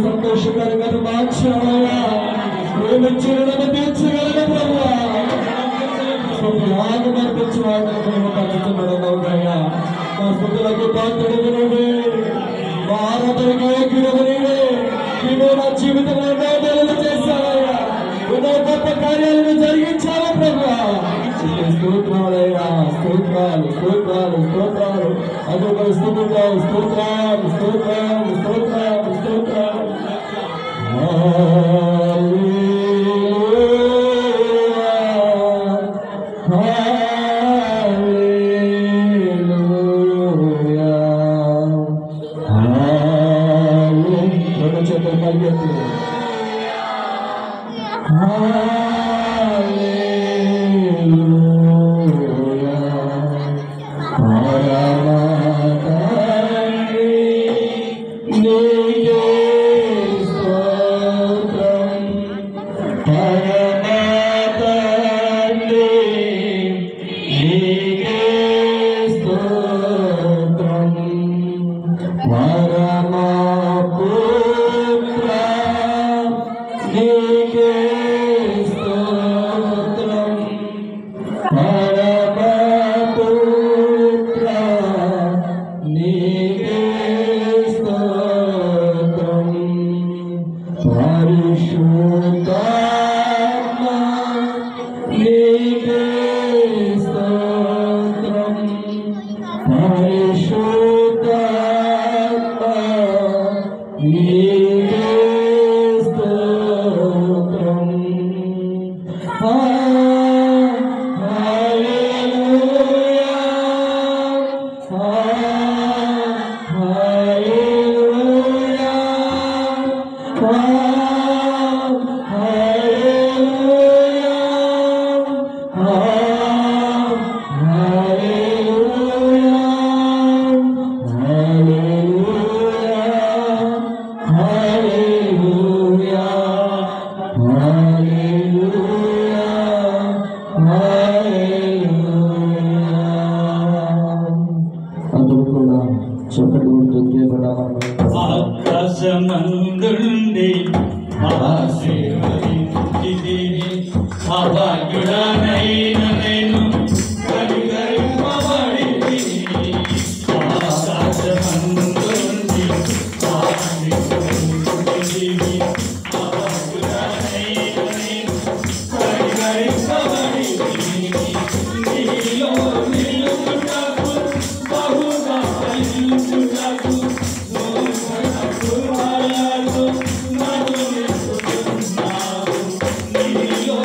సంతోషకరంగా మార్చాలయ్యా ప్రేమించిన తీర్చగలగా ప్రభుత్వాగమర్పించువాడయ్యా మా స్థుతులకు పాత్రుడు నువ్వే మా ఆరాధనకు యోగ్యుడు నీవే నీవే నా జీవితంలో ఎన్నో చేశావయ్యా ఎన్నో గొప్ప కార్యాలను జరిగించావా ప్రభువా స్తోత్రాలయ్యా స్తోత్రాలు స్తోత్రాలు స్తోత్రాలు అదొక స్తోత్రాలు స్తోత్రాలు స్తోత్రాలు స్తోత్రాలు స్తోత్రాలు రెండు చేతులు కలిగెత్తి ఆకాశమందుండి అభాగ్యుడనైన నేను కనికరింపబడి ఆకాశమందుండి అభాగ్యుడనైన నేను కనికరింపబడి నీలో నిలుపుటకు బహుగా ఫలించుటకు నీలో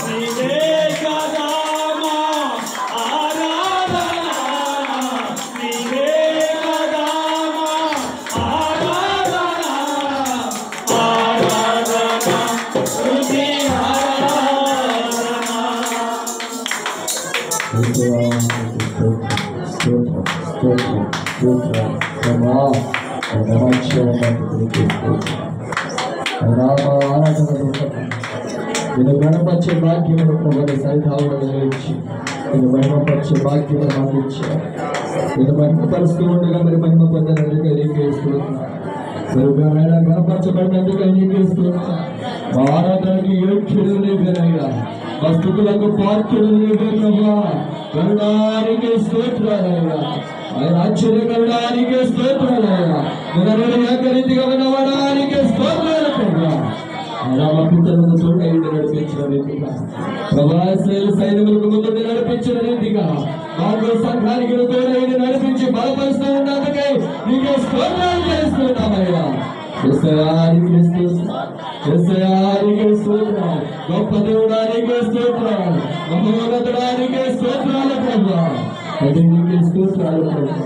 నీవే కదా మా ఆరాధన, నీవే కదా మా ఆరాధన, ఆరాధన స్తుతి నేను గణపరిచే భాగ్యమును ప్రభుని సరిధావులు నిర్వహించి నేను మహిమపరిచే భాగ్యమును అందించాను. నేను మహిమపరుస్తూ ఉండగా మరి మహిమ పొందనందుకు నీకేస్తున్నాను. మెరుగైనా గణపరచబడినందుకు నీకేస్తున్నాను. మా ఆరాధనకి యోగ్యుడు నీవేనయ్యా, మా స్థుతులకు పాత్రుడు నీవే ప్రభువా. కరుణానికే స్తోత్రాలయ్యా, ఆయన ఆశ్చర్యకరుణానికే స్తోత్రాలయ్యా, నిలబడి ఏకరీతిగా ఉన్నవాడానికే స్తోత్రాలు ప్రభువా. రామపితలను తోడైండి నడిపించిన రీతిగా, ప్రభాశ్రేయులు సైనికులకు ముందు నడిపించిన రీతిగా, మాకు సంఘానికి తోడైండి నడిపించి బలపరుస్తూ ఉన్నందుకై నీకే స్తోత్రాలు చేస్తున్నామయ్యా. ఎస్ఐఆరికి స్తోత్రాలు, గొప్ప దేవుడానికి స్తోత్రాలు, మహోన్నతుడానికి స్తోత్రాలు ప్రభువా. అది నీకే స్తోత్రాలు ప్రభువా.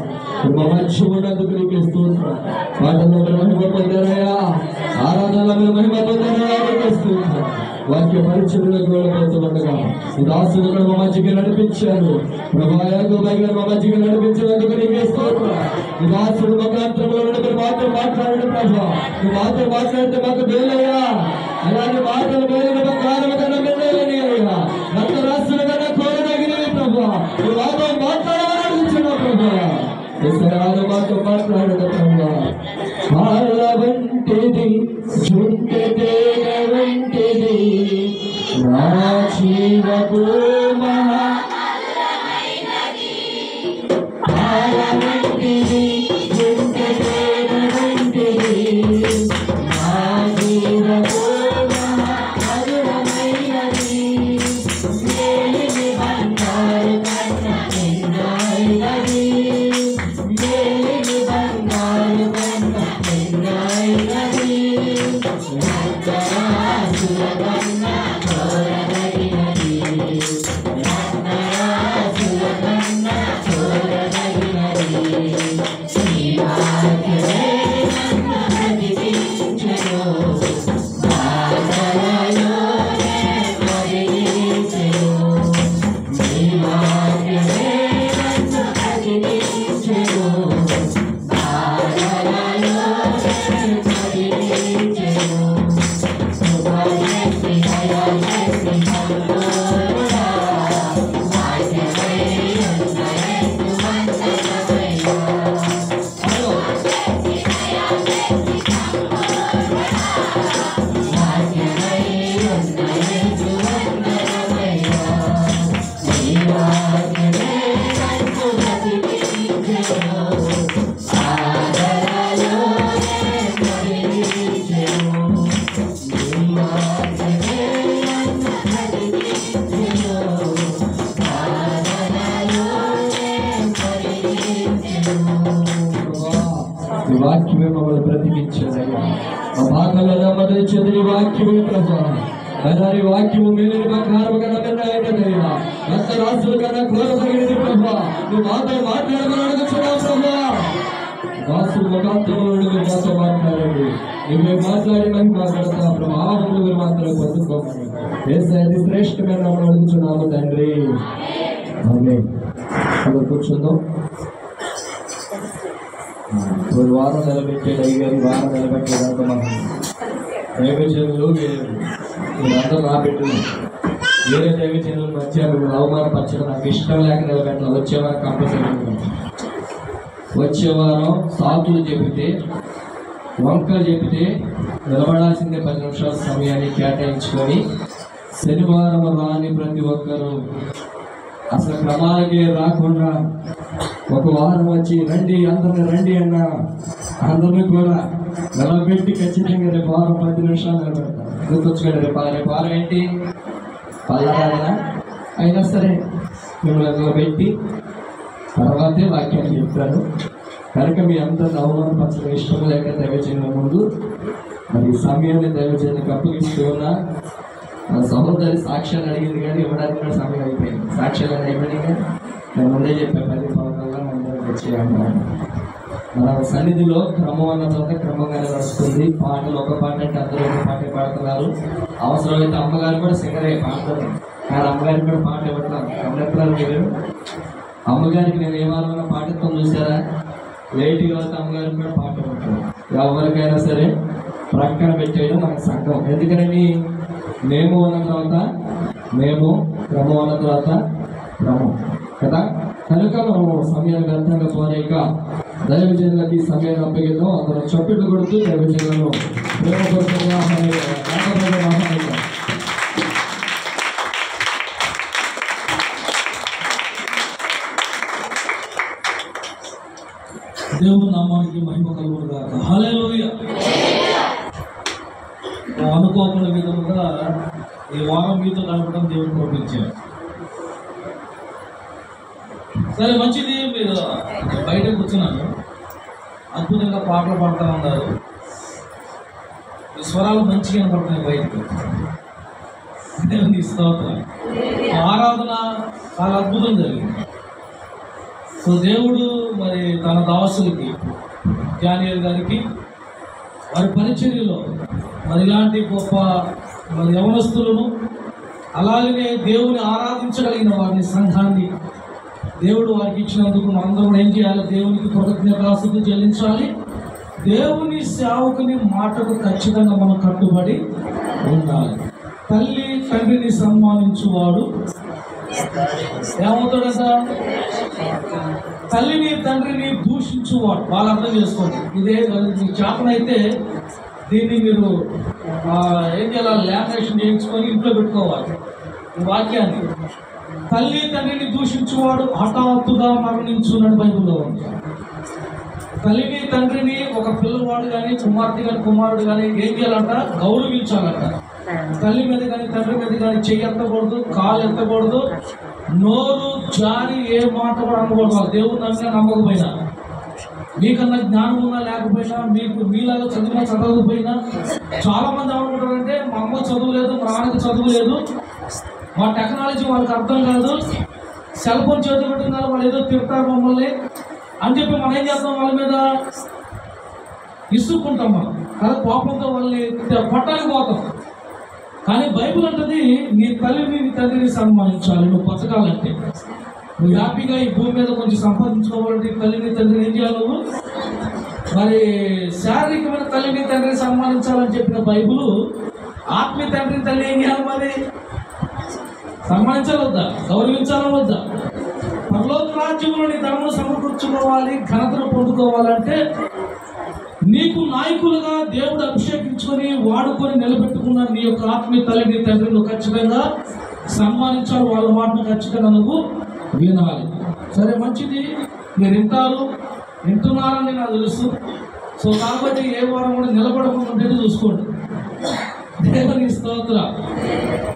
మా మధ్య ఉన్నందుకు నీకే స్తోత్రాలు. పాటల్లో మహిమ పొందారయ్యా, ఆరాధనలో మహిమ పొందారయ్యా, నీకే స్తోత్రాలు. వాక్య పరిచయలకు వెళ్ళబోతుండగా ఈ దాసులు కూడా మా మధ్యకి నడిపించారు ప్రభా. మా మధ్యకి నడిపించినందుకు నీకే స్తోత్రాలు. ఈ దాసుడు ముఖాంతరంలో మాతో మాట్లాడండి ప్రభా. ఈ మాతో మాట్లాడితే మాకు మేలయ్యా, అలాంటి మాటలు మేలు బంగారం కన్నా మెల్లని అయ్యా, రక్త రాష్ట్రుల కన్నా కోరదగినవి ప్రభా. ఈ మాతో మాట్లాడాలని అడుగుతున్నా ప్రభా. మాతో మాట్లాడదు ప్రభా. పాల వంటిది చుంటిది వంటిది నా జీవపు మహా, పాల వంటిది చుంటిది వంటిది నా జీవపు మహా మధురమైనది. మేలిమి బంగారు కన్నా ఎన్నైనది, మేలిమి బంగారు కన్నా ఎన్నైనది. రక్తరాశుల కన్నా చూడదగినది, రక్తరాశుల కన్నా చూడదగినది. నీ వాక్యమే నన్ను నడిపించెను, బాధలలోనే కదిలించెను. నీ వాక్యమే నన్ను కదిలించెను, బాధలలోనే కదిలించెను. శుభమేసి హయమేసి హల్లోరా, వాక్యమే ఉన్నయేసు వందనమయ్యా. వాక్యమే ఉన్నయేసు వందనమయ్యా. నీ వాక్యమే నన్ను కదిలించెను, ఆదరలోనే కదిలించెను. నీ వాక్యమే నన్ను కదిలించెను, ఆదరలోనే కదిలించెను. ఈ వాక్యమే మమ్మల్ని బ్రతికించేదయ్యా. మా భాగంలో నమ్మదించేది నీ వాక్యమే ప్రభా. అలాంటి వాక్యము మేలిన బంగారం కన్నా మెల్లైనదయ్యా, రక్త రాశుల కన్నా కోరదగినది ప్రభా. నువ్వు మాతో మాట్లాడమని అడుగుతున్నావు ప్రభా. దాసులు ముఖాంతరంలో మాతో మాట్లాడండి. నువ్వే మాట్లాడి మహిమ మాట్లాడతా ప్రభా. నువ్వు మాత్రం పొందుకోమని యేసయ్య శ్రేష్టమైన నామములో అడుగుతున్నాము తండ్రి, ఆమేన్. అందరూ కూర్చుందాం. ஒரு வாரம் నిలబెట్టాడు అయ్యారు, వారం నిలబెట్టేదాకా మాకు దైవజనులు మీరందరూ రాబెట్టు. వేరే దైవజనులు మధ్య అవమానపరచడం నాకు ఇష్టం లేక నిలబెట్టాలి. వచ్చే వారం కంపల్సరీ వచ్చే వారం సాకులు చెబితే వంకలు చెబితే నిలబడాల్సిందే 10 నిమిషాల సమయాన్ని కేటాయించుకొని శనివారం రాని ప్రతి ఒక్కరూ అసలు క్రమాలకే రాకుండా ఒక వారం వచ్చి రండి అందరిని రండి అన్న అందరినీ కూడా నిలబెట్టి ఖచ్చితంగా రేపు వారం 10 నిమిషాలు నిలబెడతాం. గుర్తొచ్చుకోండి, రేపు వారం ఏంటి పల్లరాదన అయినా సరే మిమ్మల్ని నిలబెట్టి తర్వాతే వాక్యాన్ని చెప్తాను. కనుక మీ అందరిని అవమానపరచడం ఇష్టం లేక దైవజనుల ముందు మరి సమయాన్ని దైవజనులకు అప్పగిస్తూ ఉన్నా. మన సహోదరి సాక్ష్యాలు అడిగింది కానీ ఇవ్వడానికి కూడా సమయం అయిపోయింది. సాక్ష్యాలు అయిపోయినాయి కానీ నేను ముందే చెప్పాను 10 పవన్లలో అందరూ వచ్చేయమన్నాను. మన సన్నిధిలో క్రమం అన్న తర్వాత క్రమంగానే నడుస్తుంది. పాటలు ఒక పాట అంటే అందరూ ఒక పాటే పాడుతున్నారు. అవసరమైతే అమ్మగారు కూడా సింగరే పాడతారు, కానీ అమ్మగారికి కూడా పాట ఇవ్వట్లేదు. గమనిస్తున్నారు మీరు? అమ్మగారికి నేను ఏమన్నా పాటతో చూసారా? లేట్గా వస్తే అమ్మగారికి కూడా పాట ఇవ్వట్లేదు. ఎవరికైనా సరే ప్రక్కన పెట్టేయడం మన సంఘం. ఎందుకని మేము ఉన్న తర్వాత మేము, క్రమం అన్న తర్వాత క్రమం కదా. కనుక మనం సమయాన్ని వ్యర్థంగా పోలేక దైవజనులకి సమయాన్ని అప్పగిద్దాం. అందరూ చప్పట్లు కొడుతూ దైవజనులను ప్రేమపూర్వకంగా ఆహ్వానిద్దాం. దేవుని నామానికి మహిమ కలుగును గాక. హల్లెలూయా. అనుకోకుండా విధంగా ఈ వారం మీతో గడపడం దేవుడు పంపించారు. సరే మంచిది. మీరు బయట కూర్చున్నాను, అద్భుతంగా పాటలు పాడుతూ ఉన్నారు. ఈ స్వరాలు మంచిగా కనపడుతున్నాయి బయటకు. దేవుని స్తోత్రం. ఆరాధన చాలా అద్భుతం జరిగింది. సో దేవుడు మరి తన దాసులకి జానియల్ గారికి వారి పరిచర్యలో మరి ఇలాంటి గొప్ప మరి యవనస్తులను, అలాగనే దేవుని ఆరాధించగలిగిన వారిని, సంఘాన్ని దేవుడు వారికి ఇచ్చినందుకు మనందరం ఏం చేయాలి? దేవునికి కృతజ్ఞతాస్తుతులు చెల్లించాలి. దేవుని సేవకుని మాటకు ఖచ్చితంగా మనం కట్టుబడి ఉండాలి. తల్లి తండ్రిని సన్మానించువాడు ఏమవుతాడంట? తల్లిని తండ్రిని దూషించువాడు. బాగా అర్థం చేసుకోండి. ఇదే చేతనైతే దీన్ని మీరు ఏం చేయాలి? లామినేషన్ చేయించుకొని ఇంట్లో పెట్టుకోవాలి ఈ వాక్యాన్ని. తల్లి తండ్రిని దూషించువాడు హఠాత్తుగా మరణించున్నాడు బైబిల్లో ఉంది. తల్లిని తండ్రిని ఒక పిల్లవాడు కానీ, కుమార్తె కానీ, కుమారుడు కానీ ఏం చేయాలంట? గౌరవించాలంట. తల్లి మీద కానీ తండ్రి మీద కానీ చెయ్యి ఎత్తకూడదు, కాలు ఎత్తకూడదు, నోరు జారి ఏ మాట కూడా అనకూడదు. దేవుడు నమ్మినా నమ్మకపోయినా, మీకన్నా జ్ఞానం ఉన్నా లేకపోయినా, మీకు మీలాగా చదివినా చదవకపోయినా. చాలా మంది ఏమనుకుంటారంటే మా అమ్మ చదువులేదు, మా నాన్నకి చదువు లేదు, మా టెక్నాలజీ వాళ్ళకి అర్థం కాదు, సెల్ ఫోన్ చేతి పెట్టుకున్నారు, వాళ్ళు ఏదో తిడతారు మమ్మల్ని అని చెప్పి మనం ఏం చేస్తాం? వాళ్ళ మీద ఇసుక్కుంటాం మనం కదా, కోపంతో వాళ్ళని పట్టానికి పోతాం. కానీ బైబిల్ అంటది నీ తల్లిని నీ తండ్రిని సన్మానించాలి. నువ్వు బతకాలంటే, నువ్వు హ్యాపీగా ఈ భూమి మీద కొంచెం సంపాదించుకోవాలంటే తల్లిని తండ్రిని ఏం చేయాలి? నువ్వు మరి శారీరకమైన తల్లిని తండ్రిని సన్మానించాలని చెప్పిన బైబిల్ ఆత్మీయ తండ్రిని తల్లి ఏం చేయాలి? మరి సన్మానించాలి వద్దా? గౌరవించాలా వద్దా? పరలోక రాజ్యంలో నీ ధనమును సమకూర్చుకోవాలి, ఘనతను పొందుకోవాలంటే నీకు నాయకులుగా దేవుడు అభిషేకించుకొని వాడుకొని నిలబెట్టుకున్న నీ యొక్క ఆత్మీయ తల్లిని తండ్రిని ఖచ్చితంగా సన్మానించాలి. వాళ్ళ మాటను ఖచ్చితంగా నువ్వు వినాలి. సరే మంచిది, మీరు వింటున్నారని నాకు తెలుసు. సో కాబట్టి ఏ వారం కూడా నిలబడకుండా చూసుకోండి. దేవుని స్తోత్రం.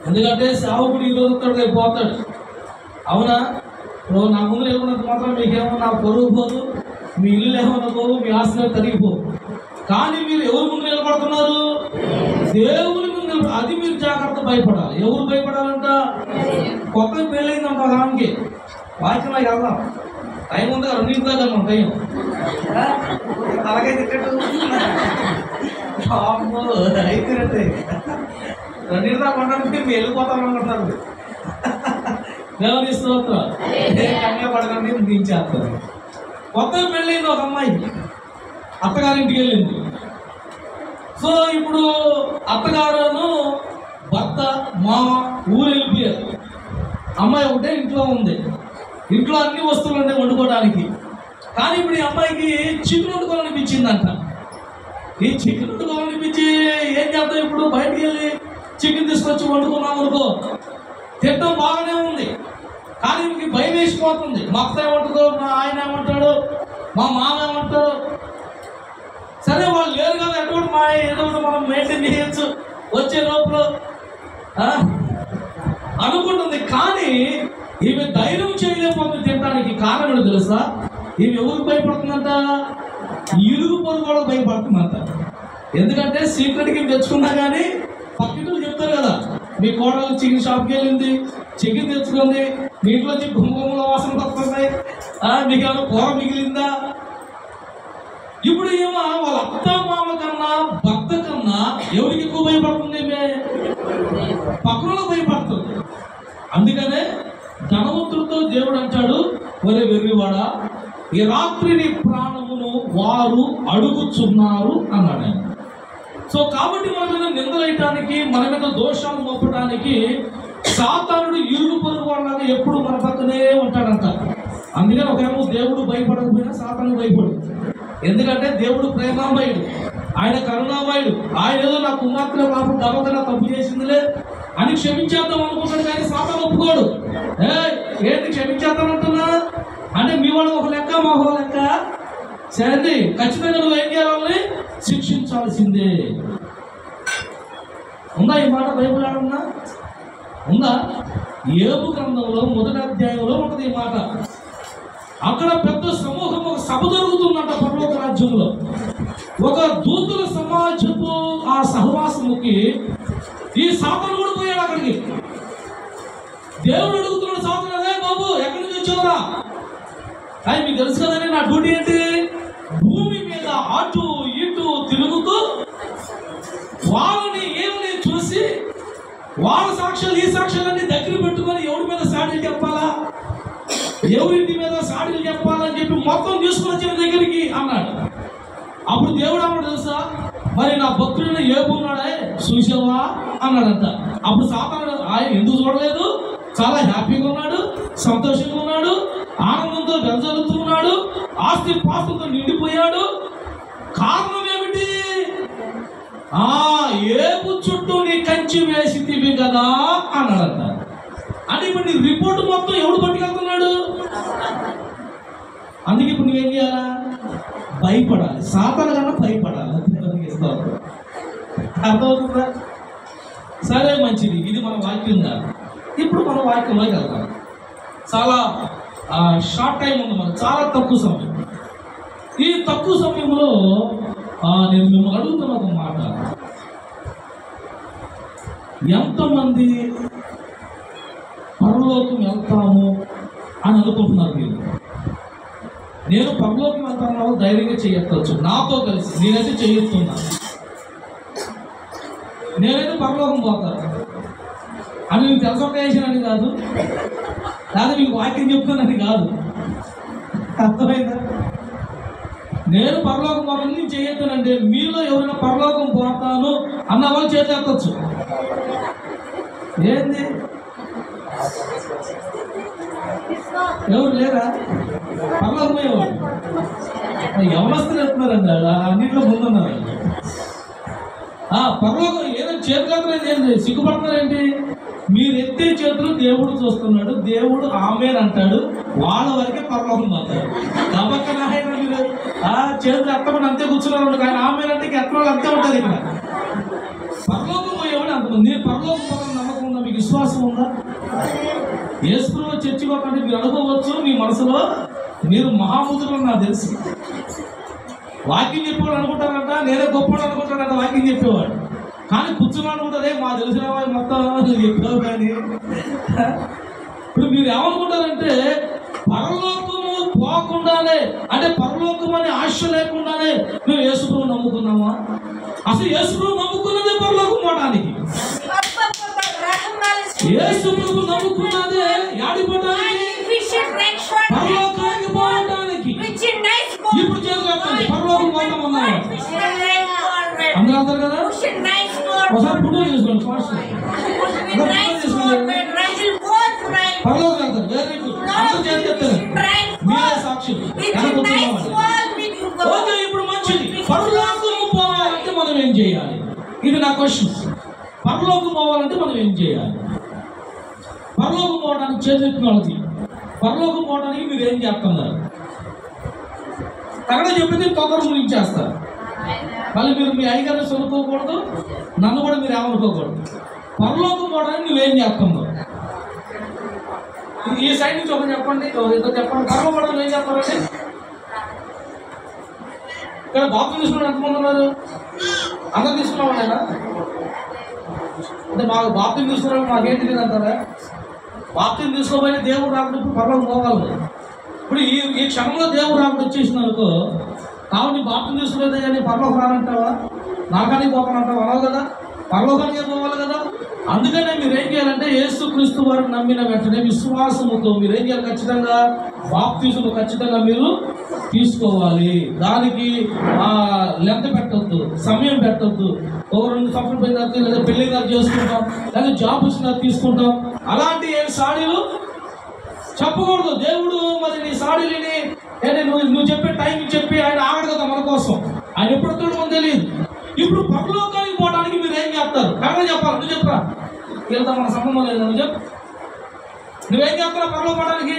ఎందుకంటే సేవకుడు ఈరోజు రేపు పోతాడు. అవునా? ఇప్పుడు నా ముందు వెళ్ళినంత మాత్రం మీకేమో నా పొరుగు పోదు, మీ ఇల్లు ఏమన్నా పోవు, మీ ఆస్తులు తరిగిపోవు. కానీ మీరు ఎవరి ముందు నిలబడుతున్నారు? దేవుని ముందు. అది మీరు జాగ్రత్త భయపడాలి. ఎవరు భయపడాలంట? కొత్త పెళ్ళైందంట రానికి వాక్యంలోకి వెళ్దాం. టైం ఉంది, 2 నిమిషాలు వెళ్దాం టైం. అలాగే తిట్టడు అయితే 2 నిమిషాలు కొనడానికి మీరు వెళ్ళిపోతాం అనుకుంటున్నారు. దేవుని స్తోత్రం. కంగా పడకండి, దించేస్తారు. కొత్త పెళ్ళైంది ఒక అమ్మాయి, అత్తగారింటికి వెళ్ళింది. సో ఇప్పుడు అత్తగారును భర్త మామ ఊరు వెళ్ళిపోయారు. అమ్మాయి ఒకటే ఇంట్లో ఉంది. ఇంట్లో అన్ని వస్తువులు ఉన్నాయి వండుకోవడానికి. కానీ ఇప్పుడు ఈ అమ్మాయికి చికెన్ వండుకోవాలనిపించిందంట. ఈ చికెన్ వండుకోవాలనిపించి ఏం చేద్దాం? ఇప్పుడు బయటికి వెళ్ళి చికెన్ తీసుకొచ్చి వండుకున్నాం అనుకో, తిట్టడం బాగానే ఉంది. కానీ ఇంక భయం వేసిపోతుంది. మా అత్త ఏమంటుందో, మా ఆయన ఏమంటాడు, మా మామ ఏమంటాడు. సరే వాళ్ళు లేరు కదా, ఎటువంటి మా ఏదో మనం మెయింటైన్ చేయొచ్చు వచ్చే లోపల అనుకుంటుంది. కానీ ఈమె ధైర్యం చేయలేకపోతుంది తినడానికి. కారణం తెలుసా? ఈమె ఎవరికి భయపడుతుందంట? ఇరుగు పొరుగు కూడా భయపడుతుందంట. ఎందుకంటే సీక్రెట్కి తెచ్చుకున్నా కానీ పక్కింటికి చెప్తారు కదా, మీ కోడలు చికెన్ షాప్కి వెళ్ళింది, చికెన్ తెచ్చుకుంది, మీ ఇంట్లో గుమ్మగుమ్మల వాసన వస్తున్నాయి, మీకు ఏమైనా కూర మిగిలిందా? ఇప్పుడు ఏమో వాళ్ళ అత్త మామ కన్నా భర్త కన్నా ఎవరికి ఎక్కువ భయపడుతుంది? పక్కన భయపడుతుంది. అందుకనే ధనవంతుడితో దేవుడు అంటాడు, ఒరే వెర్రివాడా, ఈ రాత్రి నీ ప్రాణమును వారు అడుగుచున్నారు అన్నాడు ఆయన. సో కాబట్టి మన మీద నిందలేయటానికి, మన మీద దోషాలు మోపడానికి సాతానుడు ఇరుగు పొరుగు వాళ్ళగా ఎప్పుడు మన పక్కనే ఉంటాడంట. అందుకని ఒకరేమో దేవుడు భయపడకపోయినా సాతాను భయపడు. ఎందుకంటే దేవుడు ప్రేమామయుడు, ఆయన కరుణామయుడు. ఆయన ఏదో నా కుమార్తె పాపం గబగబా తప్పు చేసిందిలే అని క్షమించేద్దాం అనుకుంటాడు, కానీ సాతాను ఒప్పుకోడు. ఏంటి క్షమించేద్దామంటున్నా అంటే మీ వాడు ఒక లెక్క, మా ఒక లెక్క. సరే, ఖచ్చితంగా నువ్వు ఏం చేయాలని? శిక్షించాల్సిందే. ఉందా ఈ మాట బైబిల్ ఆడున్నా? ఉందా? యోబు గ్రంథంలో 1వ అధ్యాయంలో ఉంటుంది ఈ మాట. అక్కడ పెద్ద సమూహం, ఒక సభ జరుగుతుందంట పరలోక రాజ్యంలో. ఒక దూతుల సమాజపు ఆ సహవాసముకి ఈ సాతాను కూడా పోయాడు అక్కడికి. దేవుడు అడుగుతున్నాడు సాతాను, బాబు ఎక్కడి నుంచి వచ్చావురా? అది మీకు తెలుసు కదండి, నా డ్యూటీ ఏంటి? భూమి మీద అటు ఇటు తిరుగుతూ వాళ్ళని ఏమని చూసి వాళ్ళ సాక్ష్యాలు ఈ సాక్ష్యాలన్నీ దగ్గర పెట్టుకొని ఎవరి మీద సాడీలు చెప్పాలా, ఎవరింటి మీద సాడీలు చెప్పాలని చెప్పి మొత్తం తీసుకుని వచ్చిన దగ్గరికి అన్నాడు. అప్పుడు దేవుడు అన్నాడు తెలుసా, మరి నా భక్తుడైన యోబు ఉన్నాడే చూసావా అన్నాడంట. అప్పుడు సాతానుడు ఆయన ఎందుకు చూడలేదు? చాలా హ్యాపీగా ఉన్నాడు, సంతోషంగా ఉన్నాడు, ఆనందంతో వెదజల్లుతూ ఉన్నాడు, ఆస్తి పాస్తులతో నిండిపోయాడు. కారణం ఏమిటి? యోబు చుట్టూ నీ కంచి వేసితివి కదా అన్నాడంట. అంటే ఇప్పుడు నీ రిపోర్ట్ మొత్తం ఎవడు పట్టుకెళ్తున్నాడు? అందుకే ఇప్పుడు నువ్వేం చేయాలా? భయపడాలి, సాతాను కన్నా భయపడాలి. అర్థమవుతుందా? సరే, మంచిది. ఇది మన వాక్యం కాదు. ఇప్పుడు మన వాక్యంలోకి వెళ్తాం. చాలా షార్ట్ టైం ఉంది మనకు, చాలా తక్కువ సమయం. ఈ తక్కువ సమయంలో నేను మిమ్మల్ని అడుగుతున్న ఒక మాట, ఎంతమంది పరలోకం వెళ్తాము అని అనుకుంటున్నారు మీరు? నేను పరలోకం వెళ్తాను ధైర్యంగా చేయొచ్చు, నాతో కలిసి నేనైతే చేయొస్తున్నా. నేనైతే పరలోకం పోతాను అని మీకు తెలుసొకేసానని కాదు, లేదా మీకు వాక్యం చెప్తానని కాదు. అర్థమైందా? నేను పరలోకం పోతాను, నేను చేయొద్దానంటే మీలో ఎవరైనా పరలోకం పోతాను అన్న వాళ్ళు చేసేయచ్చు. ఏంది ఎవరు లేరా? పరలోకం పోయేవాడు ఎవరొస్తారు వెళ్తున్నారండి, అన్నింటిలో ముందున్నారు. పరలోకం ఏదో చేతులు ఏంటి సిగ్గుపడుతున్నారేంటి? మీరు ఎత్తే చేతులు దేవుడు చూస్తున్నాడు, దేవుడు ఆమేన్ అంటాడు, వాళ్ళ వరకే పరలోకం పోతారు. కాబట్టి మీరు చేతులు ఎత్తమని అంతే కూర్చున్నారు, కానీ ఆమేన్ అంటే ఎత్తడం అంతే ఉంటుంది. ఇక్కడ పరలోకం పోయేవాడు అంతమంది. నేను పరలోకం పోవాలని నమ్మకం ఉందా? మీకు విశ్వాసం ఉందా? యేసుప్రభువు చర్చికి పోకంటే మీరు అనుకోవచ్చు మీ మనసులో, మీరు మహాముద్రులు నాకు తెలుసు. వాక్యం చెప్పేవాడు అనుకుంటారంట, నేనే గొప్పవాడు అనుకుంటానంట వాక్యం చెప్పేవాడు. కానీ కూర్చున్నాడు అనుకుంటారే మా తెలిసిన వాళ్ళు మొత్తం చెప్పావు. కానీ ఇప్పుడు మీరు ఏమనుకుంటారంటే పరలోకము పోకుండానే, అంటే పరలోకం అనే ఆశ లేకుండానే మేము యేసుప్రభువు నమ్ముకున్నామా? అసలు యేసుప్రభువు నమ్ముకున్నదే పరలోకం పోవడానికి. యేసుప్రభువు నమ్ముకున్నదే యాడిపోవడానికి, పరలోకానికి పోవడానికి. ఇప్పుడు చేతులు పరలోకం పోతాం అన్నారు అందరూ అంటారు కదా. ఒకసారి ఫోటో చేసుకోండి, పరలోకం వెళ్తారు. వెరీ గుడ్, అందరూ చేసి చెప్తారు, మీరే సాక్షులు. ఓకే, ఇప్పుడు మంచిది. పరలోకం పోవాలంటే మనం ఏం చేయాలి? ఇది నా క్వశ్చన్. పరలోకం పోవాలంటే మనం ఏం చేయాలి? పరలోకం పోవడానికి చేతులు వాళ్ళకి, పరలోకం పోవడానికి మీరు ఏం చేస్తున్నారు? అక్కడ చెప్పింది తొందర ముగించేస్తారు. మళ్ళీ మీరు మీ అయ్యగారిని చదువుకోకూడదు, నన్ను కూడా మీరు ఏమనుకోకూడదు. పరలోకం పోవడానికి నువ్వేం చేస్తున్నావు? ఈ సైడ్ నుంచి ఒకటి చెప్పండి, ఇద్దరు చెప్పండి. పరలోకం పోవడానికి ఏం చెప్పారండి? ఇక్కడ బాత్రూమ్ తీసుకున్నాడు ఎంతమంది ఉన్నారు? అందరు తీసుకున్నామా? అంటే మాకు బాప్తిజం తీసుకోవడం మాకేం తెలియదు అంటారా? బాప్తిజం తీసుకోబోయిన దేవుడు రాకుండా ఇప్పుడు పర్లోకం పోగలదు. ఇప్పుడు ఈ క్షణంలో దేవుడు రాకుండా వచ్చేసిన అనుకో, కాబట్టి బాప్తిజం తీసుకోలేదే కానీ పర్లోకం రానంటావా? నరకానికి పోతానంటావా? అనవు కదా, పరలోకానికి పోవాలి కదా. అందుకనే మీరు ఏం చేయాలంటే యేసుక్రీస్తు వారిని నమ్మిన వెంటనే విశ్వాసముతో మీరు ఏం చేయాలి? ఖచ్చితంగా బాప్తిజం ఖచ్చితంగా మీరు తీసుకోవాలి. దానికి లెంత్ పెట్టద్దు, సమయం పెట్టద్దు. ఒక 2 సంవత్సరాలు పోయిన తర్వాత లేదా పెళ్లి దాకా చేసుకుంటాం, లేదా జాబ్ వచ్చిన తీసుకుంటాం, అలాంటి సాడీలు చెప్పకూడదు. దేవుడు మరి నీ సాడీలని నువ్వు చెప్పే టైం చెప్పి ఆయన ఆగడు కదా మన కోసం. ఆయన ఎప్పుడు చూడమని తెలియదు. ఇప్పుడు పరలోకానికి పోవడానికి మీరు ఏం చేస్తారు? కారణం చెప్పాలి. నువ్వు చెప్పరా? వెళ్తా మన సంబంధం లేదు. నువ్వు చెప్పు, నువ్వేం చేస్తారా పరలోకం పోవడానికి?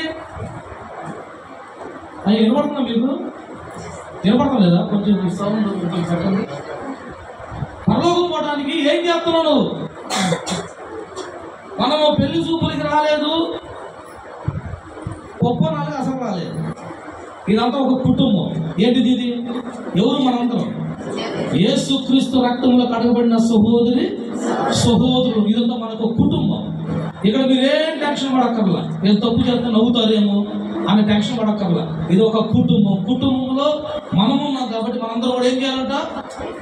అది వినపడుతుందా మీకు? వినపడతాం లేదా? కొంచెం సౌండ్ కొంచెం చెప్పండి. పరలోకం పోవడానికి ఏం చేస్తున్నావు నువ్వు? మనము పెళ్లి చూపులకి రాలేదు, ఒప్పనాలుగు అసలు రాలేదు. ఇదంతా ఒక కుటుంబం. ఏంటిది ఇది? ఎవరు మనందరం? యేసుక్రీస్తు రక్తంలో కడగబడిన సహోదరులు. ఇదంతా మనకు కుటుంబం. ఇక్కడ మీరేం టెన్షన్ పడక్కర్లా. ఏదో తప్పు చేస్తే నవ్వుతారేమో అని టెన్షన్ పడక్కర్లా. ఇది ఒక కుటుంబం. కుటుంబంలో మనమున్నాం కాబట్టి మనందరం కూడా ఏం చేయాలంట?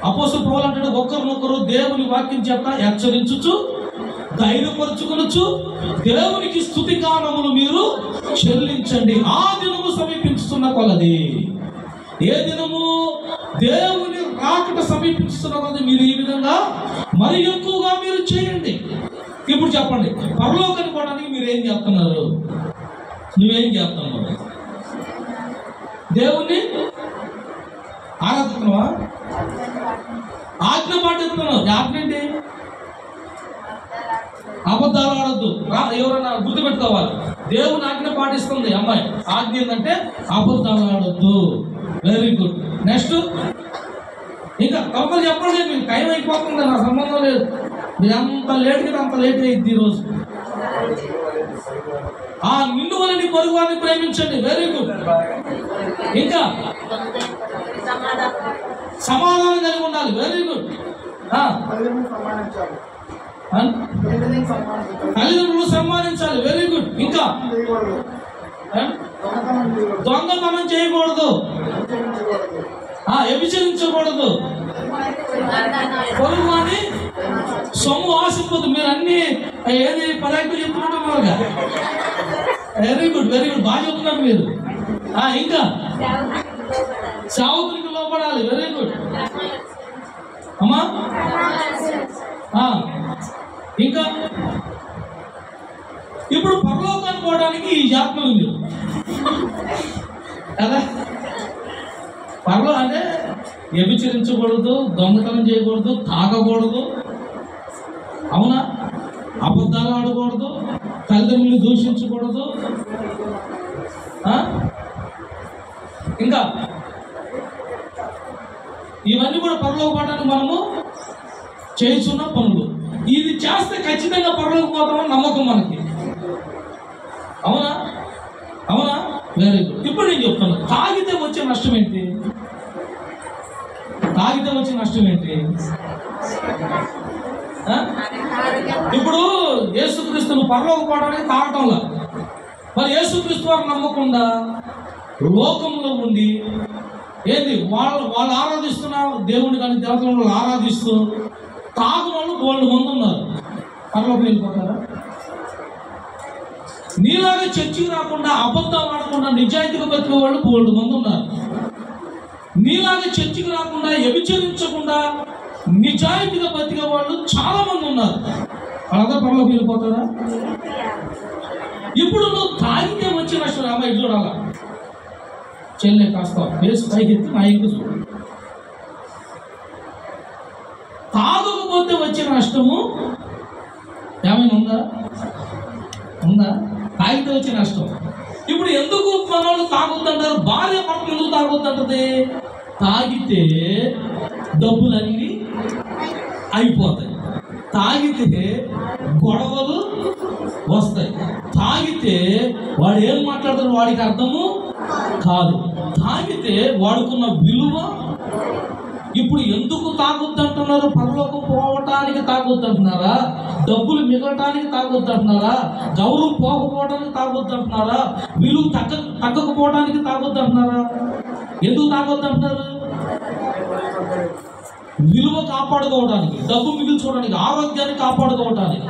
అపోస్తలుడు పౌలు అంటాడు, ఒకరినొకరు దేవుని వాక్యం చేత హెచ్చరించుచు ధైర్యపరుచుకొనొచ్చు దేవునికి స్తుతిగానములు మీరు చెల్లించండి. ఆ దినము సమీపించుతున్న కొలది. ఏ దినము? దేవుని రాకట సమీపిస్తున్న కొలది మీరు ఈ విధంగా మరి ఎక్కువగా మీరు చేయండి. ఇప్పుడు చెప్పండి, పరలోకానికి పోవడానికి మీరు ఏం చేస్తున్నారు? నువ్వేం చేస్తున్నావు? దేవుణ్ణి ఆరాధిస్తున్నావా? ఆజ్ఞ పాటిస్తున్నావు. ఆజ్ఞ ఏంటి? అబద్ధాలు ఆడద్దు. ఎవరైనా గుర్తుపెట్టుకోవాలి, దేవుని ఆజ్ఞ పాటిస్తుంది అమ్మాయి. ఆజ్ఞ ఏంటంటే అబద్ధాలు ఆడద్దు. Very good. నెక్స్ట్ ఇంకా తప్పని చెప్పండి. మీకు టైం అయిపోతుంది, నా సంబంధం లేదు. మీరు అంత లేట్ కదా, అంత లేట్ అయింది ఈరోజు. నిన్ను వల్ల నీ పొరుగు వారిని ప్రేమించండి. Very good. ఇంకా సమాధానం కలిగి ఉండాలి. Very good. తల్లిదండ్రులు సన్మానించాలి. Very good. ఇంకా దొంగతనం చేయకూడదు, వ్యభిచరించకూడదు, పొరుగు అని సొమ్ము ఆశించదు. మీరు అన్ని ఏది పదార్థాలు చెప్తున్నట్టున్నారుగా. వెరీ గుడ్, వెరీ గుడ్, బాగా చెప్తున్నారు మీరు. ఇంకా సేవకునికి లోపడాలి. వెరీ గుడ్ అమ్మా. ఇంకా ఇప్పుడు పరలోకానికి పోవడానికి ఈ జాత్మ ఉంది కదా. పరలో అంటే వ్యభిచరించకూడదు, దొంగతనం చేయకూడదు, తాగకూడదు, అవునా, అబద్ధాలు ఆడకూడదు, తల్లిదండ్రులు దూషించకూడదు. ఇంకా ఇవన్నీ కూడా పరలోక పోవడానికి మనము చేస్తున్న పనులు. ఇది చేస్తే ఖచ్చితంగా పరలోక పోతామని నమ్మకం మనకి. అవునా? అవునా? Very good. ఇప్పుడు నేను చెప్తాను, తాగితే వచ్చే నష్టం ఏంటి? తాగితే వచ్చే నష్టం ఏంటి? ఇప్పుడు యేసుక్రీస్తును పరలోక పోవడానికి తాగటంలా, మరి యేసుక్రీస్తు వారు నమ్మకుండా లోకంలో ఉండి ఏంది వాళ్ళు ఆరాధిస్తున్న దేవుడు కానీ దేవతలను ఆరాధిస్తూ తాగు వాళ్ళు 2 మంది ఉన్నారు. పరలోకి వెళ్ళిపోతారా? నీలాగా చర్చికి రాకుండా, అబద్ధాలు ఆడకుండా నిజాయితీగా బతికే వాళ్ళు 2 మంది ఉన్నారు. నీలాగా చర్చికి రాకుండా, వ్యభిచరించకుండా నిజాయితీగా బతికే వాళ్ళు చాలా మంది ఉన్నారు. వాళ్ళందరూ పరలోకి వెళ్ళిపోతారా? ఇప్పుడు నువ్వు తాగితే వచ్చే నష్టం అమ్మాయి చూడాలా? చెల్లె కాస్త ఫేస్ పైకి ఎత్తి నా ఇంటి చూడు. తాగకపోతే వచ్చే నష్టము ఏమైనా ఉందా? ఉందా? తాగితే వచ్చే నష్టం. ఇప్పుడు ఎందుకు మనోళ్ళు తాగుతుంటారు? భార్య పక్కన ఎందుకు తాగుతుంటది? తాగితే డబ్బులన్నీ అయిపోతాయి, తాగితే గొడవలు వస్తాయి, తాగితే వాడు ఏం మాట్లాడతాడు వాడికి అర్థము కాదు, తాగితే వాడుకున్న విలువ ఇప్పుడు ఎందుకు తాగొద్దు అంటున్నారు? పరలోకం పోవటానికి తాగొద్దు అంటున్నారా? డబ్బులు మిగలటానికి తాగొద్దు అంటున్నారా? గౌరవం పోకపోవడానికి తాగొద్దు అంటున్నారా? విలువ తగ్గకపోవడానికి తాగొద్దు అంటున్నారా? ఎందుకు తాగొద్దు అంటున్నారు? విలువ కాపాడుకోవడానికి, డబ్బు మిగిల్చుకోవడానికి, ఆరోగ్యాన్ని కాపాడుకోవడానికి.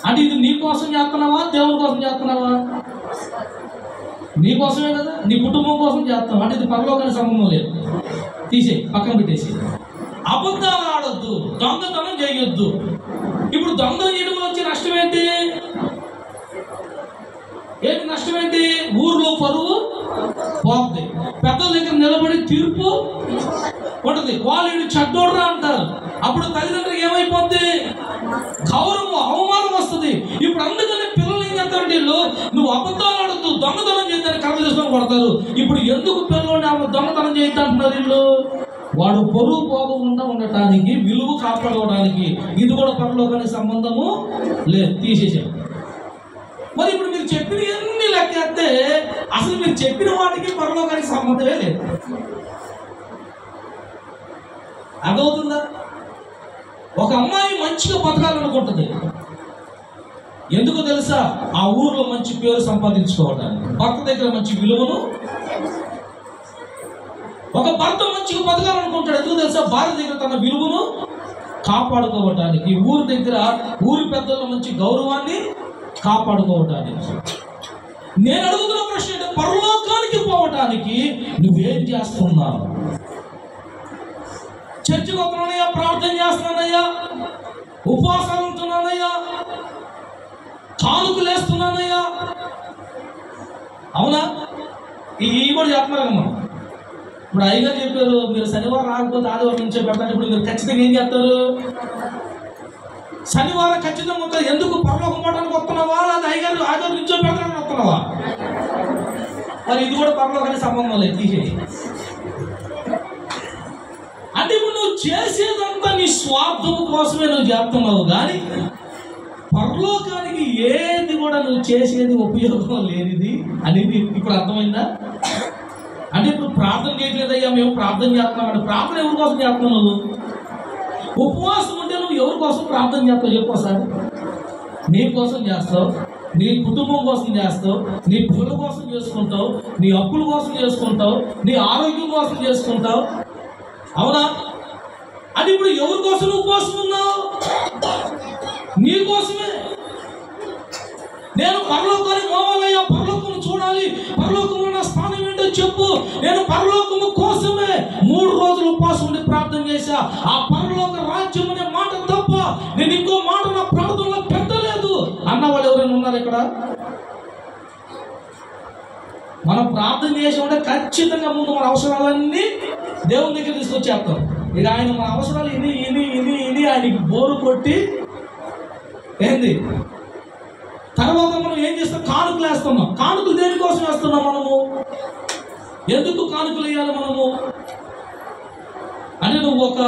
అంటే ఇది నీ కోసం చేస్తున్నావా, దేవుని కోసం చేస్తున్నావా? నీ కోసమే కదా, నీ కుటుంబం కోసం చేస్తున్నావు. అంటే ఇది పరలోకానికి సంబంధం లేదు. తీసే పక్కన పెట్టేసి. అబద్ధాలు ఆడొద్దు, దొంగతనం చేయొద్దు. ఇప్పుడు దొంగతనం చేయడం వచ్చే నష్టం ఏంటి? నష్టం ఏంటి? ఊర్లో పరువు పోతుంది, పెద్దల దగ్గర నిలబడి తీర్పు ఉంటుంది. వాళ్ళు చెడ్డోడ్రా అంటారు. అప్పుడు తల్లిదండ్రులకు ఏమైపోద్ది? గౌరవం, అవమానం వస్తుంది. ఇప్పుడు అందుకని పిల్లలు ఏం చేస్తారు? వీళ్ళు నువ్వు అబద్ధాలు ఆడద్దు, దొంగతనం చేద్దాన్ని కర్ర చేసుకొని కొడతారు. ఇప్పుడు ఎందుకు పిల్లల్ని దొంగతనం చేయొద్దు అంటున్నారు వీళ్ళు? వాడు పొరుగు పోకుండా ఉండటానికి, విలువ కాపాడుకోవడానికి. ఇది కూడా పరలోకానికి సంబంధము లేదు, తీసేసాడు. మరి ఇప్పుడు మీరు చెప్పిన ఎన్ని లెక్కేస్తే అసలు మీరు చెప్పిన వాటికి పరలోకానికి సంబంధమే లేదు. అర్థమవుతుందా? ఒక అమ్మాయి మంచిగా బతకాలనుకుంటుంది. ఎందుకు తెలుసా? ఆ ఊర్లో మంచి పేరు సంపాదించుకోవడానికి, భర్త దగ్గర మంచి విలువను. ఒక భర్త మంచిగా బతకాలనుకుంటాడు. ఎందుకు తెలుసా? భార్య దగ్గర తన విలువను కాపాడుకోవటానికి, ఊరి దగ్గర ఊరి పెద్దల మంచి గౌరవాన్ని కాపాడుకోవటానికి. నేను అడుగుతున్న ప్రశ్న ఏంటంటే, పరలోకానికి పోవటానికి నువ్వేం చేస్తున్నావు? చర్చికి వస్తున్నానయ్యా, ప్రార్థన చేస్తున్నానయ్యా, ఉపవాసాలు ఉంటున్నానయ్యా, కానుకలు వేస్తున్నానయ్యా, అవునా? ఇవి కూడా చేస్తున్నారమ్మా. ఇప్పుడు అయ్యగారు చెప్పారు, మీరు శనివారం రాకపోతే ఆదివారం నుంచే పెడతాను. ఇప్పుడు మీరు ఖచ్చితంగా ఏం చేస్తారు? శనివారం ఖచ్చితంగా వస్తారు. ఎందుకు? పరలోకం పోవడానికి వస్తున్నావా, లేదా అయ్యగారు ఆదివారం నుంచో పెడతానికి వస్తున్నావా? మరి ఇది కూడా పరలోకానికి సంబంధం లేదు, తీసేది. అంటే ఇప్పుడు నువ్వు చేసేదంతా నీ స్వార్థం కోసమే నువ్వు చేస్తున్నావు, కానీ పరలోకానికి ఏది కూడా నువ్వు చేసేది ఉపయోగం లేనిది అనేది ఇప్పుడు అర్థమైందా? అంటే ఇప్పుడు ప్రార్థన చేయట్లేదయ్యా, మేము ప్రార్థన చేస్తున్నాం అంటే ప్రార్థన ఎవరి కోసం చేస్తున్నావు? నువ్వు ఉపవాసం ఉంటే నువ్వు ఎవరి కోసం ప్రార్థన చేస్తావు చెప్పు ఒకసారి. నీ కోసం చేస్తావు, నీ కుటుంబం కోసం చేస్తావు, నీ పిల్లల కోసం చేసుకుంటావు, నీ అప్పుల కోసం చేసుకుంటావు, నీ ఆరోగ్యం కోసం చేసుకుంటావు, అవునా? అంటే ఇప్పుడు ఎవరి కోసం ఉపవాసం ఉన్నావు? నీ కోసమే. నేను పరలోకానికి పోవాలయ్యా, పరలోకం చూడాలి, పరలోకంలో నా స్థానం ఏంటో చెప్పు. నేను పరలోకము కోసమే 3 రోజులు ఉపవాసం ఉండి ప్రార్థన చేశా. ఆ పరలోక రాజ్యం అనే మాట తప్ప నేను ఇంకో మాట నా ప్రార్థనలో పెట్టలేదు అన్న వాళ్ళు ఎవరైనా ఉన్నారు ఇక్కడ? మనం ప్రార్థన చేసి ఉంటే ఖచ్చితంగా ముందు మన అవసరాలన్నీ దేవుని దగ్గర తీసుకొచ్చేస్తాం. ఇక ఆయన మన అవసరాలు ఇని ఆయనకి బోరు కొట్టి ఏంది తర్వాత మనం ఏం చేస్తాం? కానుకలు వేస్తున్నాం. కానుకలు దేనికోసం వేస్తున్నాం మనము? ఎందుకు కానుకలు వేయాలి మనము? అంటే నువ్వు ఒక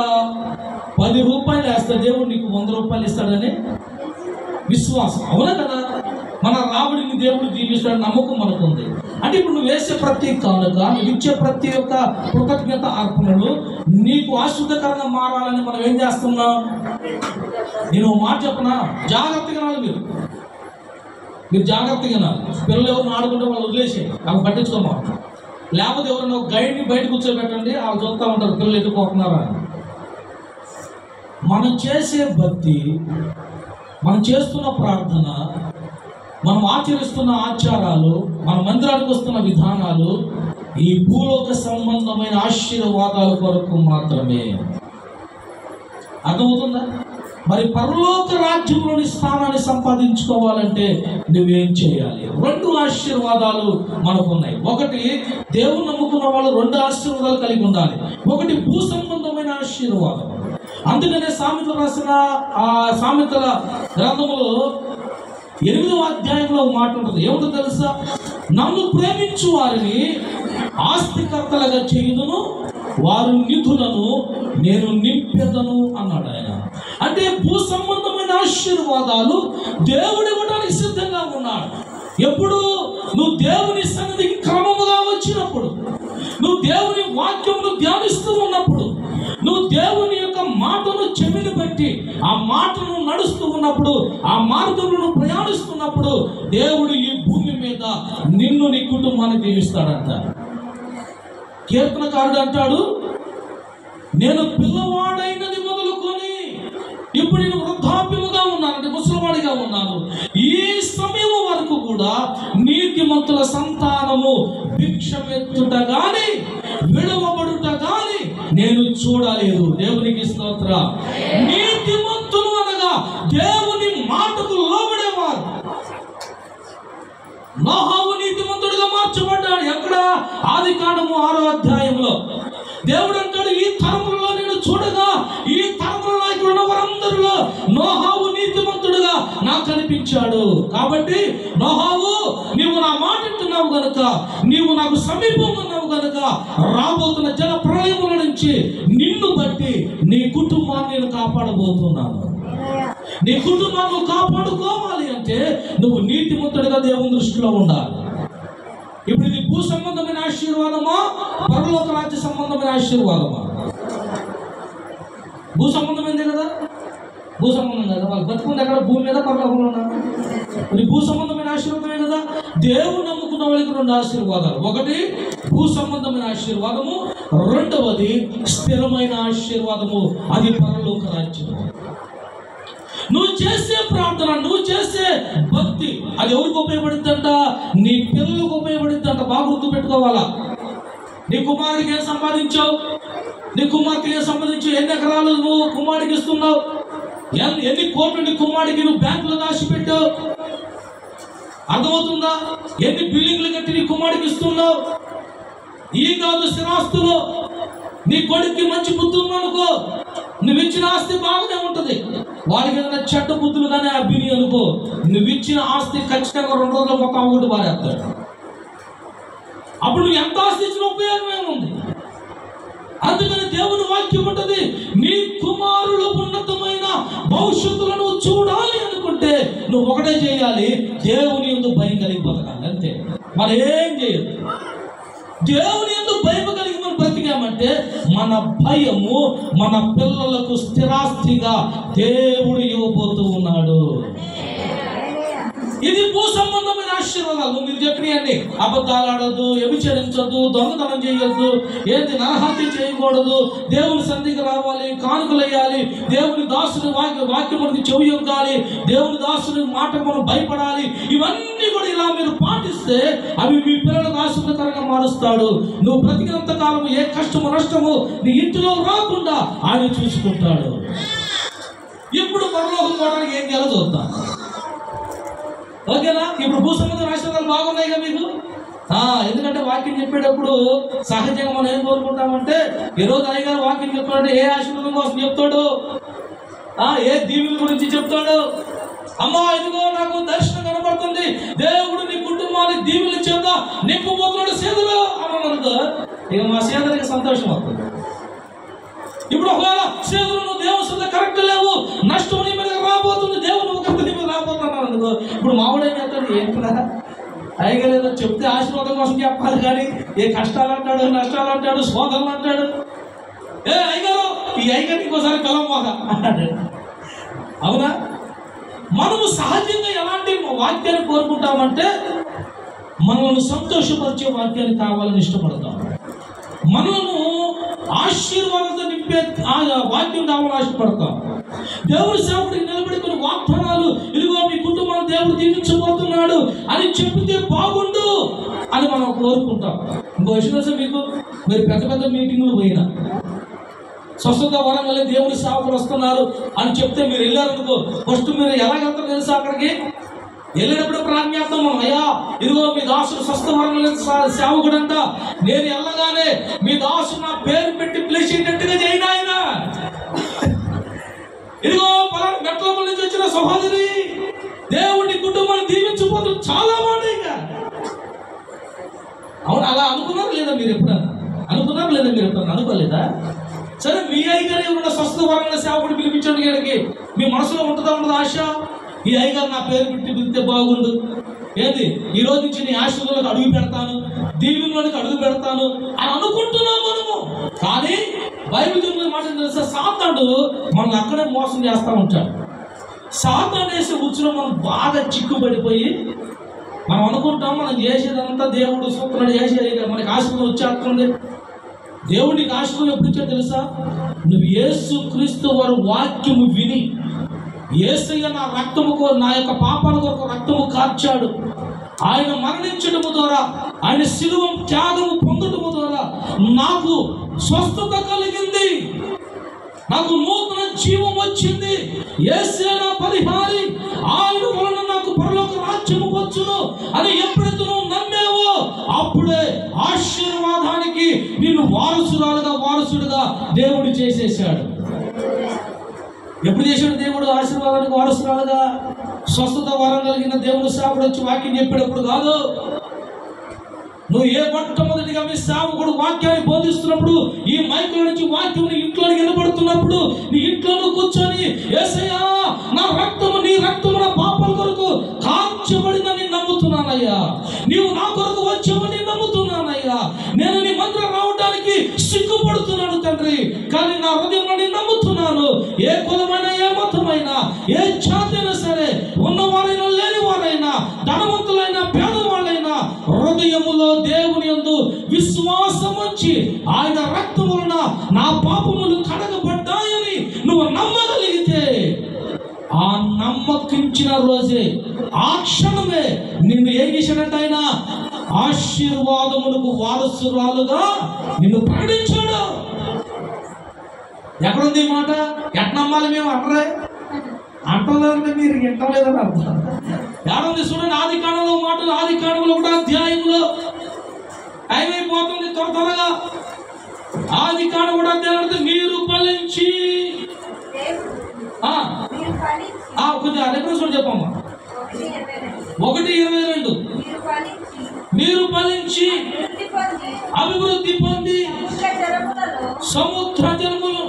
10 రూపాయలు వేస్తే దేవుడు నీకు 100 రూపాయలు ఇస్తాడని విశ్వాసం, అవునా కదా? మన రాబడిని దేవుడు జీవిస్తాడు నమ్మకం మనకు ఉంది. అంటే ఇప్పుడు నువ్వు వేసే ప్రతి కానుక, నువ్వు ఇచ్చే ప్రతి ఒక్క కృతజ్ఞత అర్పణలు నీకు ఆశీర్వదకరంగా మారాలని మనం ఏం చేస్తున్నాం? నేను మాట చెప్పనా, జాగ్రత్తగా నాలు. మీరు జాగ్రత్తగా నాలు. పిల్లలు ఎవరిని ఆడుకుంటే వాళ్ళు వదిలేసి అవి పట్టించుకోమా. లేకపోతే ఎవరైనా ఒక గైడ్ని బయట కూర్చోబెట్టండి, వాళ్ళు చూస్తూ ఉంటారు పిల్లలు ఎత్తుకుపోతున్నారా అని. మనం చేసే భక్తి, మనం చేస్తున్న ప్రార్థన, మనం ఆచరిస్తున్న ఆచారాలు, మన మందిరానికి వస్తున్న విధానాలు ఈ భూలోక సంబంధమైన ఆశీర్వాదాల కొరకు మాత్రమే. అర్థమవుతుందా? మరి పరలోక రాజ్యంలోని స్థానాన్ని సంపాదించుకోవాలంటే నువ్వేం చేయాలి? 2 ఆశీర్వాదాలు మనకు ఉన్నాయి. ఒకటి, దేవుని నమ్ముకున్న వాళ్ళు 2 ఆశీర్వాదాలు కలిగి ఉండాలి. ఒకటి భూ సంబంధమైన ఆశీర్వాదం. అందుకనే సామెతలు రాసిన ఆ సామెతల గ్రంథంలో 8వ అధ్యాయంలో మాట ఉంటుంది. ఏమిటో తెలుసా? నన్ను ప్రేమించు వారిని ఆస్తికర్తలుగా చేయుదును, వారి నిధులను నేను నింపెదను అన్నాడు ఆయన. అంటే భూ సంబంధమైన ఆశీర్వాదాలు దేవుడు ఇవ్వడానికి సిద్ధంగా ఉన్నాడు. ఎప్పుడు? నువ్వు దేవుని సన్నిధికి క్రమముగా వచ్చినప్పుడు, నువ్వు దేవుని వాక్యమును ధ్యానిస్తూ ఉన్నప్పుడు, దేవుని యొక్క మాటను చెవిని బట్టి ఆ మాటను నడుస్తూ ఉన్నప్పుడు, ఆ మార్గంలో ప్రయాణిస్తున్నప్పుడు దేవుడు ఈ భూమి మీద నిన్ను నీ కుటుంబాన్ని దీవిస్తాడంట. కీర్తనకారుడు అంటాడు, నేను పిల్లవాడైనది మొదలుకొని ఇప్పుడు నేను వృద్ధాప్యముగా ఉన్నాను, అంటే ముసలివాడిగా ఉన్నాను, ఈ సమయం వరకు కూడా నీతిమంతుల సంతానము భిక్షమెత్తుట గాని విడవబడుట గాని నేను చూడలేదు. దేవునికి స్తోత్రం. నీతిమంతులు అనగా దేవుని మాటకు లోబడేవారు. నోహవు నీతిమంతుడిగా మార్చబడ్డాడు. ఎక్కడ? ఆదికాండము 6వ అధ్యాయంలో దేవుడు అంటాడు, ఈ తరములలో నేను చూడగా ఈ తరములలో ఇక్కడ ఉన్న వారందరిలో నోహవు నీతిమంతుడుగా నాకు కనిపించాడు. కాబట్టి నోహవు, నీవు నా మాట వింటున్నావు గనుక, నీవు నాకు సమీపంగా ఉన్నావు గనుక రాబోతున్న జల ప్రళయముల నుంచి నిన్ను బట్టి నీ కుటుంబాన్ని నేను కాపాడబోతున్నాను. నీ కుటుంబాన్ని కాపాడుకోవాలి అంటే నువ్వు నీతిమంతుడిగా దేవుని దృష్టిలో ఉండాలి. ఇప్పుడు ఇది భూ సంబంధమైన ఆశీర్వాదమా, పరలోక రాజ్య సంబంధమైన ఆశీర్వాదమా? భూ సంబంధమైందే కదా, భూ సంబంధం కదా. వాళ్ళు బతుకుంది ఎక్కడ? భూమి మీద, పరలోకంలో ఉన్నారు. ఇది భూ సంబంధమైన ఆశీర్వాదమే కదా. దేవుడు నమ్ముకున్న వాళ్ళకి 2 ఆశీర్వాదాలు. ఒకటి భూ సంబంధమైన ఆశీర్వాదము, రెండవది స్థిరమైన ఆశీర్వాదము, అది పరలోక రాజ్యము. నువ్వు చేసే ప్రార్థన, నువ్వు చేసే భక్తి అది ఎవరికి ఉపయోగపడుతుందంట? నీ పిల్లలకు ఉపయోగపడుతుందంట. బాగా గుర్తు పెట్టుకోవాలా. నీ కుమారుడికి ఏం సంపాదించావు, నీ కుమార్తెకి ఏం సంపాదించావు, ఎన్ని ఎకరాలు నువ్వు కుమారుడికి ఇస్తున్నావు, ఎన్ని కోట్లు నీ కుమారుడికి నువ్వు బ్యాంకులో దాచిపెట్టావు, అర్థమవుతుందా? ఎన్ని బిల్డింగ్లు కట్టి నీ కుమారుడికి ఇస్తున్నావు. ఈ కాదు స్థిరాస్తులు. నీ కొడుక్కి మంచి బుద్ధి ఉందనుకో, నువ్వు ఇచ్చిన ఆస్తి బాగానే ఉంటది. వాడికి ఏదైనా చెడ్డ బుద్ధులు కానీ అబ్బిని అనుకో, నువ్వు ఇచ్చిన ఆస్తి ఖచ్చితంగా 2 రోజుల్లో మొత్తం అవ్వడు పారేస్తాడు. అప్పుడు నువ్వు ఎంత ఆస్తి ఇచ్చిన ఉపయోగం ఏముంది? అందుకని దేవుని వాక్యం ఉంటది, నీ కుమారులు ఉన్నతమైన భవిష్యత్తులను చూడాలి అనుకుంటే నువ్వు ఒకటే చేయాలి, దేవుని యందు భయం కలిగి బతకాలి. అంతే, మరి ఏం చేయదు. దేవుని యందు భయం కలిగి మనం బ్రతికామంటే మన భయము మన పిల్లలకు స్థిరాస్తిగా దేవుడు ఇవ్వబోతూ ఉన్నాడు. ఇది భూ సంబంధమైన ఆశీర్వాదాలు. మీరు చెప్పినవన్నీ అబద్ధాలు ఆడొద్దు, వ్యభిచరించొద్దు, దొంగతనం చేయొద్దు, ఏంటి నరహత్య చేయకూడదు, దేవుని సన్నిధికి రావాలి, కానుకలు వేయాలి, దేవుని దాసుని వాక్యం మనకి చెవియొగ్గాలి, దేవుని దాసుని మాట మనం భయపడాలి. ఇవన్నీ కూడా ఇలా మీరు పాటిస్తే అవి మీ పిల్లలకు ఆశీర్వాదకరంగా మారుస్తాడు. నువ్వు బ్రతికినంత కాలం ఏ కష్టము నష్టము నీ ఇంటిలో రాకుండా ఆయన చూసుకుంటాడు. ఇప్పుడు పరలోకం పోవడానికి ఏం చేయాలో చూద్దాం. ఓకేనా? ఇప్పుడు భూ సంబంధం ఆశీర్వాదాలు బాగున్నాయి కదా మీకు. ఎందుకంటే వాక్యం చెప్పేటప్పుడు సహజంగా మనం ఏం కోరుకుంటామంటే, ఈరోజు అయ్యగారు వాక్యం చెప్తాడంటే ఏ ఆశీర్వాదం కోసం చెప్తాడు, ఏ దీవుల గురించి చెప్తాడు. అమ్మా ఇదిగో నాకు దర్శనం కనబడుతుంది, దేవుడు నీ కుటుంబాన్ని దీవులు చేత నింపబోతున్నాడు సేదలు అన్నాడు. ఇక మా సేదలకి సంతోషం అవుతుంది. ఇప్పుడు ఒకవేళ సేదలు నువ్వు దేవుని సొంత కరెక్ట్ లేవు, నష్టం నీ మీద రాబోతుంది, దేవుడు ఒక నీ మీద రాబోతున్నాడు అనుకో, ఇప్పుడు మావిడ ఏం చేస్తాడు? ఏంటా అయ్యగారు ఏదో చెప్తే ఆశీర్వాదం కోసం చెప్పాలి కానీ ఏ కష్టాలు అంటాడు, నష్టాలు అంటాడు, శోధనలు అంటాడు. ఏ అయ్యగారు, ఈ అయ్యగారు ఇంకోసారి కలవమోగా అన్నాడు. అవునా? మనము సహజంగా ఎలాంటి వాక్యాన్ని కోరుకుంటామంటే మనల్ని సంతోషపరిచే వాక్యాన్ని కావాలని ఇష్టపడతాం. మనము ఆశీర్వాదంతో నింపే వాక్యం కావాలని ఆశపడతాం. దేవుడి సేవకుడికి నిలబడి కొన్ని వాగ్దానాలు, ఇదిగో మీ కుటుంబాన్ని దేవుడు దీవించబోతున్నాడు అని చెప్తే బాగుండు అని మనం కోరుకుంటాం. ఇంకో విషయం మీకు, మీరు పెద్ద పెద్ద మీటింగులు పోయినా స్వస్థత వరంగల్ దేవుడి సేవకులు వస్తున్నారు అని చెప్తే మీరు వెళ్ళారనుకో, ఫస్ట్ మీరు ఎలా వెళ్తారు తెలుసా? అక్కడికి వెళ్ళినప్పుడు ప్రాజ్ఞార్థం, అయ్యా ఇదిగో మీ దాసుడు స్వస్థ వరంగల్ సేవకుడు అంట, నేను వెళ్ళగానే మీ దాసుడు నా పేరు పెట్టి పిలిచేటట్టుగా చేయను ఆయన. ఇదిగో పలానా మెట్ల నుంచి వచ్చిన సహోదరి దేవుడి కుటుంబాన్ని దీవించబోతుంది, చాలా బాగుంది. అవును, అలా అనుకున్నారు లేదా మీరు ఎప్పుడన్నా? అనుకున్నారు లేదా మీరు ఎప్పుడన్నా? అనుకోలేదా? సరే, మీ అయ్యగారు ఏమన్నా స్వస్థ వరంగల్ సేవకుడు పిలిపించండి గారికి మీ మనసులో ఉంటుందా ఉండదు ఆశ? ఈ అయ్యగారు నా పేరు పెట్టి పిలిస్తే బాగుండు, ఏంది ఈ రోజు నుంచి నీ ఆశీర్వాదాలకు అడుగు పెడతాను, దీవెనలోనికి అడుగు పెడతాను అని అనుకుంటున్నాం మనము. కానీ బైబిల్ చెప్పిన మాట తెలుసా, సాతానుడు మనల్ని అక్కడే మోసం చేస్తూ ఉంటాడు. సాతాను వేసే ఉచ్చులో మనం బాగా చిక్కుపడిపోయి మనం అనుకుంటాం మనం చేసేదంతా దేవుడు సూత్రుడు చేసేది, మనకి ఆశీర్వాదం వచ్చేస్తుంది. దేవుడికి ఆశీర్వాదం ఎప్పుడు ఇచ్చాడు తెలుసా? నువ్వు యేసు క్రీస్తు వారి వాక్యము విని, యేసయ్య నా రక్తము నా యొక్క పాపాల కొరకు రక్తము కార్చాడు, ఆయన మరణించడము ద్వారా, ఆయన శిలువ త్యాగము పొందడము ద్వారా నాకు స్వస్థత కలిగింది, నాకు నూతన జీవం వచ్చింది, యేసే నా పరిహారి, ఆయన వలన నాకు పరలోక రాజ్యము వచ్చును అని ఎప్పుడైతే నువ్వు నమ్మావో అప్పుడే ఆశీర్వాదానికి నిన్ను వారసుడుగా దేవుడు చేసేసాడు. ఎప్పుడు చేశాడు దేవుడు ఆశీర్వాదానికి వారసురాలుగా? స్వస్థత వరం కలిగిన దేవుడు సేవకుడు వచ్చి వాక్యం చెప్పేటప్పుడు కాదు. నువ్వు ఏ మొట్టమొదటిగా మీ సేవకుడు వాక్యాన్ని బోధిస్తున్నప్పుడు, ఈ మైకుల నుంచి వాక్యం నీ ఇంట్లోకి వినబడుతున్నప్పుడు, నీ ఇంట్లో కూర్చొని యేసయ్యా నా రక్తము, నీ రక్తము నా పాపాల కొరకు కార్చబడిందని నమ్ముతున్నానయ్యా, నీవు నా కొరకు వచ్చావని నమ్ముతున్నానయ్యా, నేను నీ మందిరం రావడానికి సిగ్గుపడుతున్నాను తండ్రి, కానీ నా హృదయంలో నేను నమ్ముతున్నాను. ఏ కులమైనా, ఏ మతమైనా, ఏ జాతి అయినా సరే, ఉన్నవారైనా లేనివారైనా, ధనవంతులైనా పేదవాళ్ళైనా, హృదయములో దేవుని యందు విశ్వాసం ఉంచి ఆయన రక్తము వలన నా పాపములు కడగబడ్డాయని నువ్వు నమ్మగలిగితే, ఆ నమ్మకించిన రోజే, ఆ క్షణమే నిన్ను ఏం చేశాడంటే ఆయన ఆశీర్వాదములకు వారసురాలుగా నిన్ను ప్రకటించాడు. ఎక్కడుంది ఈ మాట? ఎట్ నమ్మాలి మేము? అంటలేదంటే మీరు వింటలేదని అర్థం. ఏడుంది చూడండి, ఆది కాండంలో మాటలు, ఆది కాండంలో 1వ అధ్యాయంలో అయిపోతుంది త్వరగా. ఆది కాండం 1వ అధ్యాయంలో మీరు ఫలించి, కొద్దిగా రెఫరెన్స్ చెప్పమ్మా. 1:22 మీరు ఫలించి అభివృద్ధి పొంది సముద్ర జలములు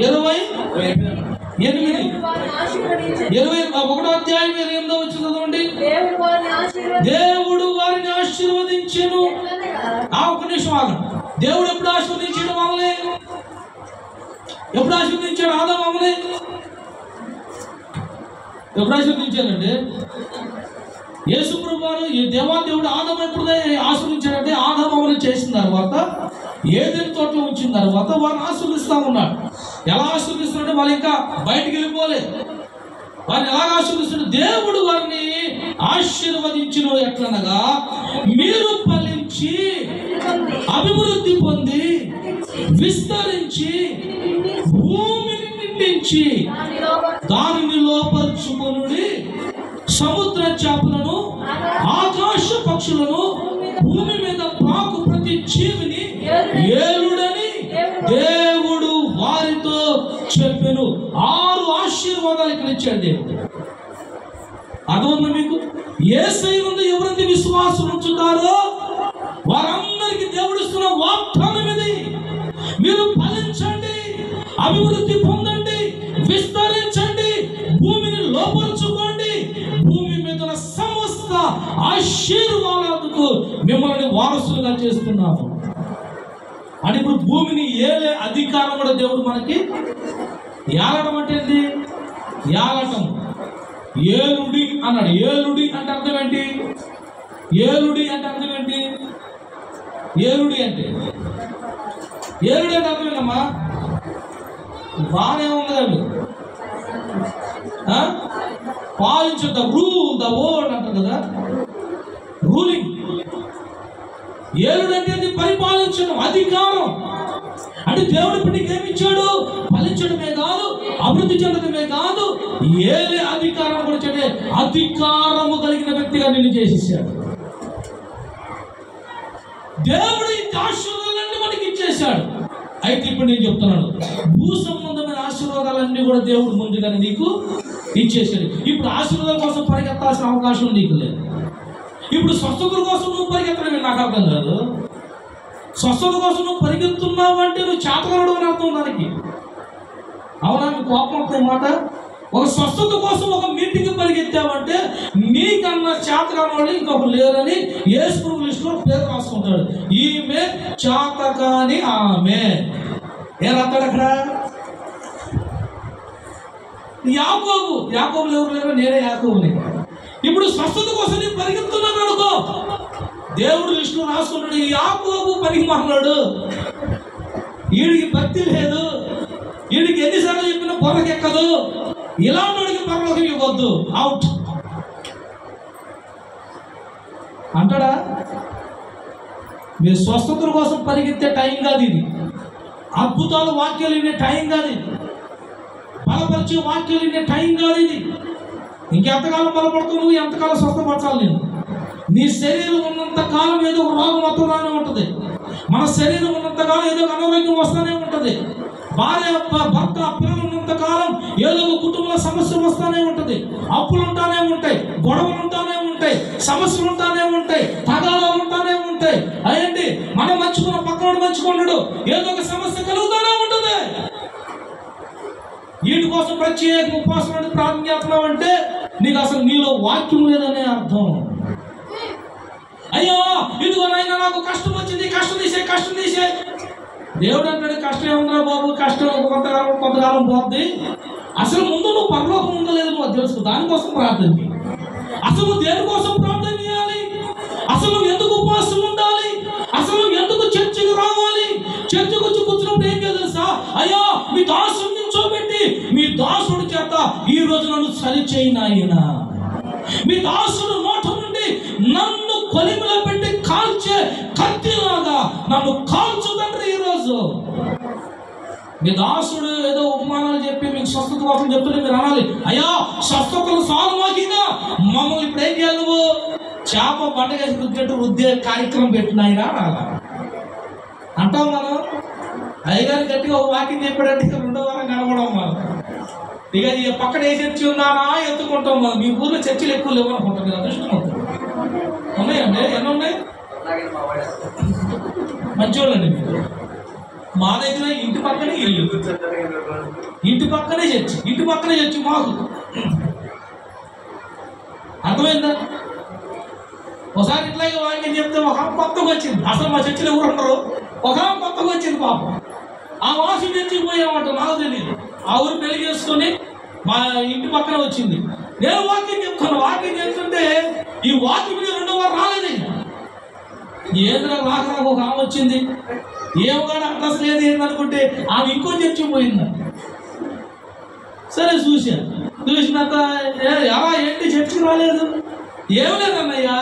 21వ అధ్యాయం 8వ వచనం చదవండి. దేవుడు వారిని ఆశీర్వదించెను. ఒక నిమిషం ఆగండి. దేవుడు ఎప్పుడు ఆశీర్వదించాడు మమ్మల్ని? ఎప్పుడు ఆశీర్వదించాడు ఆదాము మమ్మల్ని? ఎప్పుడు ఆశీర్వదించాడంటే, యేసు ప్రభువు వారు ఈ దేవాదేవుడు ఆదాము ఎప్పుడు ఆశీర్వదించాడంటే, ఆదాము మమ్మల్ని చేసిన తర్వాత, ఏదైనా తోటలో ఉంచిన తర్వాత వారిని ఆశీర్వదిస్తా ఉన్నాడు. ఎలా ఆశీర్వదిస్తున్నాడు? వాళ్ళు ఇంకా బయటికి వెళ్ళిపోలేదు. వారిని ఎలాగ ఆశీర్వదిస్తున్నాడు? దేవుడు వారిని ఆశీర్వదించిన ఎట్లనగా, మీరు ఫలించి అభివృద్ధి పొంది విస్తరించి భూమిని నిండించి దానిని లోపరుచుకొనుడి, సముద్ర చేపలను, ఆకాశ పక్షులను, భూమి మీద ప్రాకు ప్రతి జీవిని ఏలుడని దేవుడు వారితో చెప్పెను. 6 ఆశీర్వాదాలు ఇక్కడ ఇచ్చాడు దేవుడు. అదొంది మీకు. యేసయ్య యందు ఎవరైతే విశ్వాసం ఉంచుతారో వారందరికీ దేవుడు ఇస్తున్న వాగ్దానం ఇది. మీరు ఫలించండి, అభివృద్ధి పొందండి, విస్తరించండి, భూమిని లోపరుచుకోండి, భూమి మీద సమస్త ఆశీర్వాదాలకు మిమ్మల్ని వారసులుగా చేస్తున్నాము అని. ఇప్పుడు భూమిని ఏలే అధికారం కూడా దేవుడు మనకి. ఏలటం అంటే ఏంటి? ఏలటం, ఏలుడి అన్నాడు. ఏలుడి అంటే అర్థం ఏంటి? ఏలుడి అంటే అర్థం ఏంటి? ఏలుడి అంటే అర్థం ఏంటమ్మా? బాగానే ఉంది కదా, పాలించు, ద రూల్ ద వరల్డ్ అంటారు కదా, రూలింగ్. ఏలుడు అంటే పరిపాలించడం, అధికారం. అంటే దేవుడు ఇప్పుడు నీకేమిచ్చాడు? ఫలించడమే కాదు, అభివృద్ధి చెందడమే కాదు, ఏలే అధికారం కూడా చెడే అధికారము కలిగిన వ్యక్తిగా నిన్ను చేసేసాడు దేవుడు. ఈ ఆశీర్వాదాలన్నీ మనకి ఇచ్చేశాడు. అయితే ఇప్పుడు నేను చెప్తున్నాను, భూ సంబంధమైన ఆశీర్వాదాలన్నీ కూడా దేవుడు ముందుగానే నీకు ఇచ్చేసాడు. ఇప్పుడు ఆశీర్వాదాల కోసం పరిగెత్తాల్సిన అవకాశం నీకు లేదు. ఇప్పుడు స్వస్థత కోసం నువ్వు పరిగెత్తడం నాకు అర్థం కాదు. స్వస్థత కోసం నువ్వు పరిగెత్తున్నావు అంటే నువ్వు చేతకనడం అని అర్థం దానికి. అవునా? మీకు కోపం మాట. ఒక స్వస్థత కోసం ఒక మీటింగ్ పరిగెత్తావంటే నీకన్నా చేతకాని వాళ్ళు ఇంకొకరు లేరని యేసు ప్రభు లిస్టులో పేరు రాసుకుంటాడు. ఈమె చేతకాని ఆమె. ఏం రాస్తాడు అక్కడ? యాకోబులు ఎవరు లేరు, నేనే యాకోబుని. ఇప్పుడు స్వస్థత కోసం నేను పరిగెత్తున్నాను అనుకో, దేవుడు లిస్టులో రాసుకుంటాడు ఈ యాకోబు పనికి మాట్లాడు, వీడికి భక్తి లేదు, వీడికి ఎన్నిసార్లు చెప్పినా పొరకెక్కదు, ఇలాంటి వాడికి పరలోకం ఇవ్వద్దు, అవుట్ అంటాడా? మీరు స్వస్థతల కోసం పరిగెత్తే టైం కాదు ఇది. అద్భుతాలు వాక్యాలు వినే టైం కాదు ఇది. బలపరిచే వాక్యాలు వినే టైం కాదు ఇది. ఇంకెంతకాలం బలపడుతావు నువ్వు? ఎంతకాలం స్వస్థపరచాలి నేను? నీ శరీరం ఉన్నంత కాలం ఏదో ఒక రోగం వస్తూనే ఉంటుంది. మన శరీరం ఉన్నంత కాలం ఏదో ఒక అనారోగ్యం వస్తూనే ఉంటుంది. భార్య భర్త పిల్లలు ఉన్నంత కాలం ఏదో ఒక కుటుంబంలో సమస్యలు వస్తూనే ఉంటుంది. అప్పులు ఉంటానే ఉంటాయి, గొడవలు ఉంటానే ఉంటాయి, సమస్యలు ఉంటానే ఉంటాయి, తగాదాలు ఉంటానే ఉంటాయి. అయ్యండి మనం మంచుకున్న పక్కన మంచుకున్నాడు, ఏదో ఒక సమస్య కలుగుతూనే ఉంటుంది. వీటి కోసం ప్రత్యేక ఉపవాసం ప్రార్థన చేస్తున్నావు అంటే నీకు అసలు నీలో వాక్యం లేదనే అర్థం. అయ్యో ఇదిగో నాయన నాకు కష్టం వచ్చింది, కష్టం తీసే. దేవుడు అంటాడు కష్టం ఏముందిరా బాబు, కష్టం కొంతకాలం పోద్ది. అసలు ముందు నువ్వు పరలోకం ఉందో లేదో నువ్వు తెలుసుకో, దానికోసం ప్రార్థన చేయి. అసలు నువ్వు దేనికోసం ప్రార్థన చేయాలి? అసలు నువ్వు ఎందుకు ఉపవాసం ఉండాలి? అసలు నువ్వు ఎందుకు చర్చకు రావాలి? చర్చకు వచ్చి కూర్చున్నప్పుడు ఏం తెలుసా? అయ్యా మీ దాసుని నిల్చోబెట్టి మీ దాసుడి చేత ఈ రోజు నన్ను సరిచేయి నాయన. మీ దాసుడు నోట నుండి నన్ను కొలిమిలో పెట్టి కాల్చే కత్తిలాగా నన్ను కాల్చు తండ్రి. ఈరోజు మీ దాసుడు ఏదో ఉపమానాలు చెప్పి మీకు స్వస్థత కోసం చెప్తుంటే మీరు అనాలి, అయ్యా స్వస్థతలు సాగు మాకిగా మమ్మల్ని ఇప్పుడు ఏం చేయాలి? నువ్వు చేప పండగేసి రుద్దేట్టు రుద్దే కార్యక్రమం పెట్టినాయినా అంటాం మనం. అయ్యగారు గట్టిగా ఒక వాకింగ్ చెప్పాడంటే రెండో వారం కనబడం మనం. ఇక పక్కన ఏ చర్చి ఉందానా ఎత్తుకుంటాం మనం. మీ ఊర్లో చర్చిలు ఎక్కువ లేవు అనుకుంటాం, మీరు అదృష్టం అవుతుంది. ఉన్నాయండి, ఎన్ని ఉన్నాయి? మంచివాళ్ళండి మీరు. మా దగ్గర ఇంటి పక్కనే ఇల్లు, ఇంటి పక్కనే చర్చి మాకు. అర్థమైందా? ఒకసారి ఇట్లాగే వాక్యం చెప్తే ఒక కొత్తగా వచ్చింది. అసలు మా చర్చిలో ఎవరు ఉండరు, ఒక కొత్తగా వచ్చింది పాపం. ఆ వాసు చర్చికి పోయామంట, నాకు తెలియదు. ఆ ఊరు పెళ్లి చేసుకొని మా ఇంటి పక్కన వచ్చింది. నేను వాక్యం చెప్తుంటే ఈ వాక్యం మీద రెండో వారు రాలేదు. ఏదైనా రాక ఒక ఆమె వచ్చింది, ఏమో అడ్రస్ లేదు ఏందనుకుంటే ఆమె ఇంకో చర్చి పోయింది. సరే చూసినాక ఎలా ఏంటి చర్చికి రాలేదు? ఏం లేదన్నయ్యా,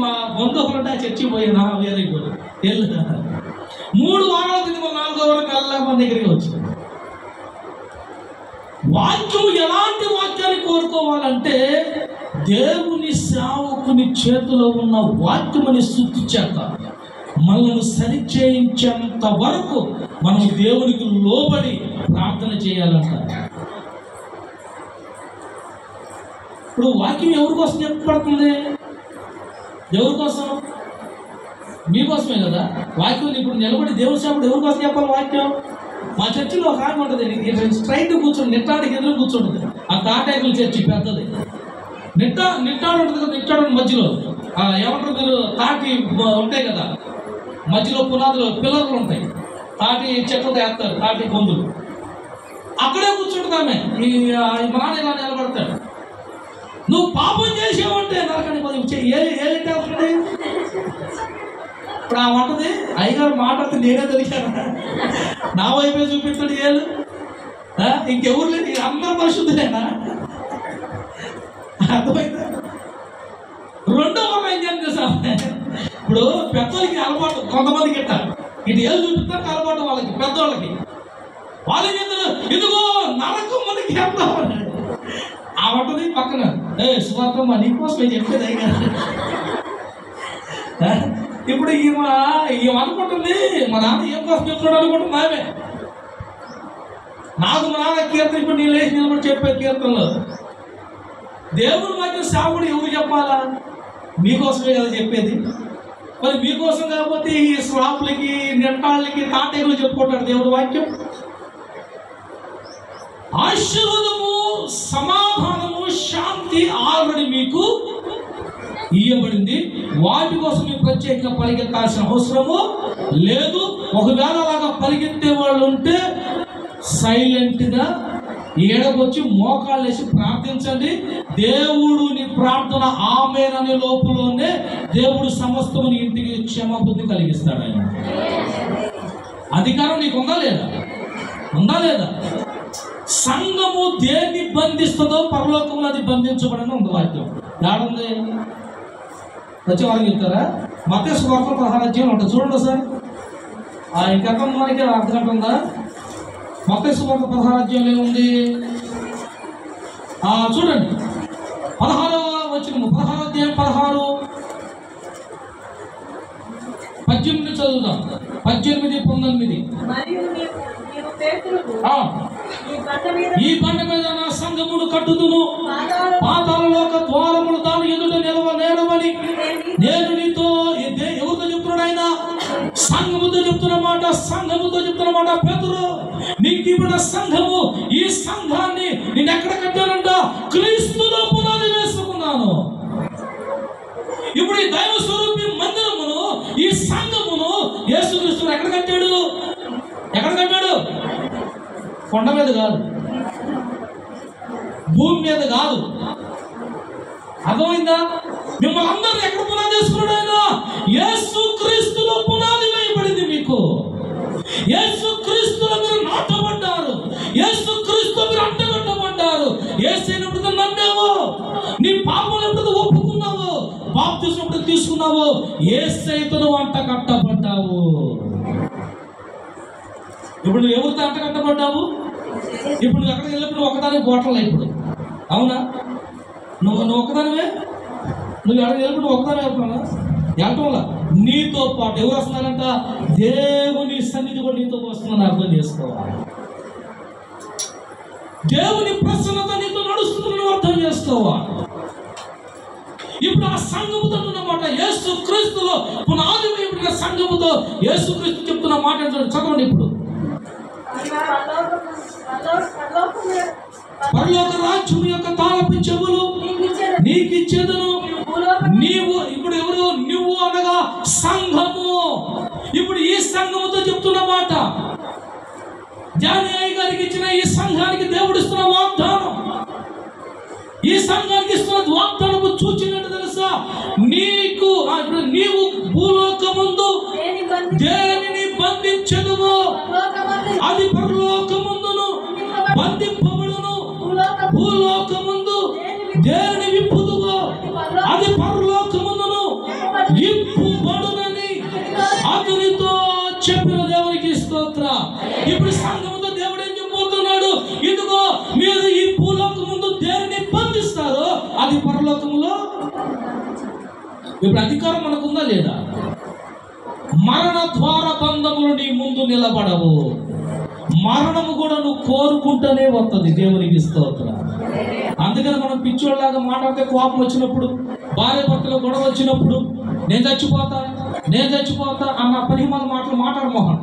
మా బంధువులుంటే ఆ చర్చికి పోయినా వేరే వెళ్ళు. 3 వారాల క్రితం 4వ వారం కల్లా మన దగ్గరికి వచ్చింది. వాక్యం ఎలాంటి వాక్యాన్ని కోరుకోవాలంటే దేవుని సేవకుని చేతిలో ఉన్న వాక్యముని స్తుతి చేత మనల్ని సరిచేయించేంత వరకు మనం దేవునికి లోబడి ప్రార్థన చేయాలంట. ఇప్పుడు వాక్యం ఎవరి కోసం చెప్పబడుతుంది? ఎవరి కోసం? మీకోసమే కదా వాక్యం. ఇప్పుడు నిలబడి దేవుని సేవకుడు ఎవరి కోసం చెప్పాలి వాక్యం? మా చర్చిలో ఒక ఆమె ఉంటుంది, స్ట్రైట్ కూర్చొని నిట్టాడికి ఎదురు కూర్చుంటుంది. ఆ తాటాకుల చర్చి పెద్దది, నిట్టాడు ఉంటుంది కదా, నిట్టాడు మధ్యలో ఏమంటారు మీరు, తాటి ఉంటాయి కదా, మధ్యలో పునాదులు పిల్లర్లు ఉంటాయి, తాటి చెట్లతో వేస్తారు, తాటి పొందులు. అక్కడే కూర్చుంటుంది ఆమె. మా నాన్న ఇలా నిలబడతాడు, నువ్వు పాపం చేసావంటే నరకానికి ఏలింటే వస్తుంది. ఇప్పుడు ఆ వంటది అయ్యగారు మాట్లాడితే నేనే దొరికాను, నా వైపే చూపిస్తాడు ఏళ్ళు. ఇంకెవరు లేదు, అందరూ పరిశుద్ధులేనా? అర్థమైందా? రెండో వారం ఏం చేస్తాం? ఇప్పుడు పెద్దోళ్ళకి అలవాటు, కొంతమందికి ఇటు ఏళ్ళు చూపిస్తారు అలవాటు వాళ్ళకి, పెద్దోళ్ళకి. వాళ్ళు చెప్తారు ఇదిగో నరకం మనకి వెళ్తామని. ఆ వంటది పక్కన సువార్తమ్మ నీకోసమే చెప్పేది అయ్యగారు. ఇప్పుడు ఏమనుకుంటుంది, మా నాన్న ఏం కోసం చెప్తున్నాడు అనుకుంటుంది ఆమె. నాకు మా నాన్న కీర్తన ఇప్పుడు నేను లేచి నిలబడి చెప్పే కీర్తనలో దేవుడు వాక్యం సాగుడు ఎవరు చెప్పాలా? మీకోసమే కదా చెప్పేది. మరి మీకోసం కాకపోతే ఈ స్లాపులకి నెట్టాళ్ళకి తాటేగులు చెప్పుకుంటాడు దేవుడు వాక్యం. ఆశీర్వాదము, సమాధానము, శాంతి ఆల్రెడీ మీకు ఇయ్యబడింది. వాటి కోసం మీరు ప్రత్యేకంగా పరిగెత్తాల్సిన అవసరము లేదు. ఒకవేళ అలాగా పరిగెత్తే వాళ్ళు ఉంటే సైలెంట్గా ఏడకొచ్చి మోకాళ్ళు వేసి ప్రార్థించండి. దేవుడు నీ ప్రార్థన ఆమేననే లోపులోనే దేవుడు సమస్తము నీ ఇంటికి క్షమాబుద్ధి కలిగిస్తాడు. ఆయన అధికారం నీకు ఉందా లేదా? ఉందా లేదా? సంఘము దేన్ని బంధిస్తుందో పరలోకంలో అది బంధించబడని ఉంది వాక్యం. ఏడుంది? వచ్చే వారికి చెప్తారా? మత్తయి సువార్త 16వ అధ్యాయం ఉంటుంది, చూడండి సార్. ఇంకెంత మనకి అర్థగంట ఉందా? మత్తయి సువార్త 16వ అధ్యాయం ఏముంది చూడండి. 16వ వచనము, 16వ అధ్యాయం 16, 18 చదువుదాం. 18, 19. ఈ బండ మీద నా సంఘమును కట్టుదును, పాతాళలోక ద్వారములు దాని ఎదుట నేరవని నేను నీతో. ఎవరితో చెప్తున్నాడు ఆయన? సంఘముతో చెప్తున్నమాట. పేతురు, నీకు ఇప్పుడు సంఘము, ఈ సంఘాన్ని నేను ఎక్కడ కట్టానంట? క్రీస్తులో పునాది వేసుకున్నాను. ఇప్పుడు ఈ దైవ స్వరూపి మందిరమును, ఈ సంఘమును యేసుక్రీస్తు ఎక్కడ కట్టాడు? కొండ మీద కాదు, భూమి మీద కాదు. అర్థమైందా? మిమ్మల్ని అందరినీ ఎక్కడ పునాది వేసుకున్నాడు ఆయన? యేసుక్రీస్తులో పునాది వేయబడింది. మీకు యేసుక్రీస్తులో మీరు నాటబడ్డారు, యేసుక్రీస్తులో మీరు అంటగట్టబడ్డారు. యేసైనప్పుడు నమ్మావు, నీ పాపం ఎప్పుడు ఒప్పుకున్నావు, బాప్తిస్మం ఎప్పుడు తీసుకున్నావు, యేసైతో అంట కట్టబడ్డావు. ఇప్పుడు నువ్వు ఎవరితో అంట కట్టబడ్డావు? ఇప్పుడు నువ్వు ఎక్కడికి వెళ్ళినప్పుడు ఒకదాని బోటలు. ఇప్పుడు అవునా? నువ్వు ఒక్కదానివే. నువ్వు ఎక్కడికి వెళ్ళినప్పుడు ఒకదాని వెళ్తున్నా వెళ్ళటం వల్ల నీతో పాటు ఎవరు వస్తున్నారంట? దేవుని సన్నిధి కూడా నీతో వస్తుందని అర్థం చేసుకోవాలి. దేవుని ప్రసన్నత నీతో నడుస్తుందని అర్థం చేసుకోవాలి. ఇప్పుడు ఆ సంఘముతో అన్నమాట, యేసు క్రీస్తులో పునాది వేయబడిన సంఘముతో యేసుక్రీస్తు చెప్తున్న మాట చదవండి. ఇప్పుడు పరలోక రాజ్యం యొక్క తాళపు చెవులు నీకు ఇచ్చేదను. నీవు ఇప్పుడు ఎవరు? నువ్వు అనగా సంఘము. ఇప్పుడు ఈ సంఘముతో చెప్తున్న మాట, జానయ్య గారికి ఇచ్చిన ఈ సంఘానికి దేవుడు ఇస్తున్న వాగ్దానం. ఈ సంఘానికి ఇస్తున్న వాగ్దానము చూచినట్టు తెలుసా? నీకు నీవు భూలోకమందు దేనిని బంధించదువో అది పరలోకమందును బంధింపబడును, భూలోకమందు దేనిని విప్పుదువో అది పరలోకమందును విప్పుబడునని అతనితో చెప్పిన దేవునికి స్తోత్రం. ఇప్పుడు సంఘముతో దేవుడు ఏం చెప్పబోతున్నాడు? ఇదిగో మీరు ఈ భూలోకమందు దేనిని బంధిస్తారో అది పరలోకములో. ఇప్పుడు అధికారం మనకుందా లేదా? మరణ ద్వార బంధములు నీ ముందు నిలబడవు. మరణము కూడా నువ్వు కోరుకుంటూనే వస్తుంది. దేవునికి స్తోత్రం. అందుకని మనం పిచ్చోళ్ళలాగా మాట్లాడితే కోపం వచ్చినప్పుడు, భార్య భర్తలో గొడవ వచ్చినప్పుడు నేను చచ్చిపోతా అన్న పనిమాల మాటలు మాట్లాడమోహన్.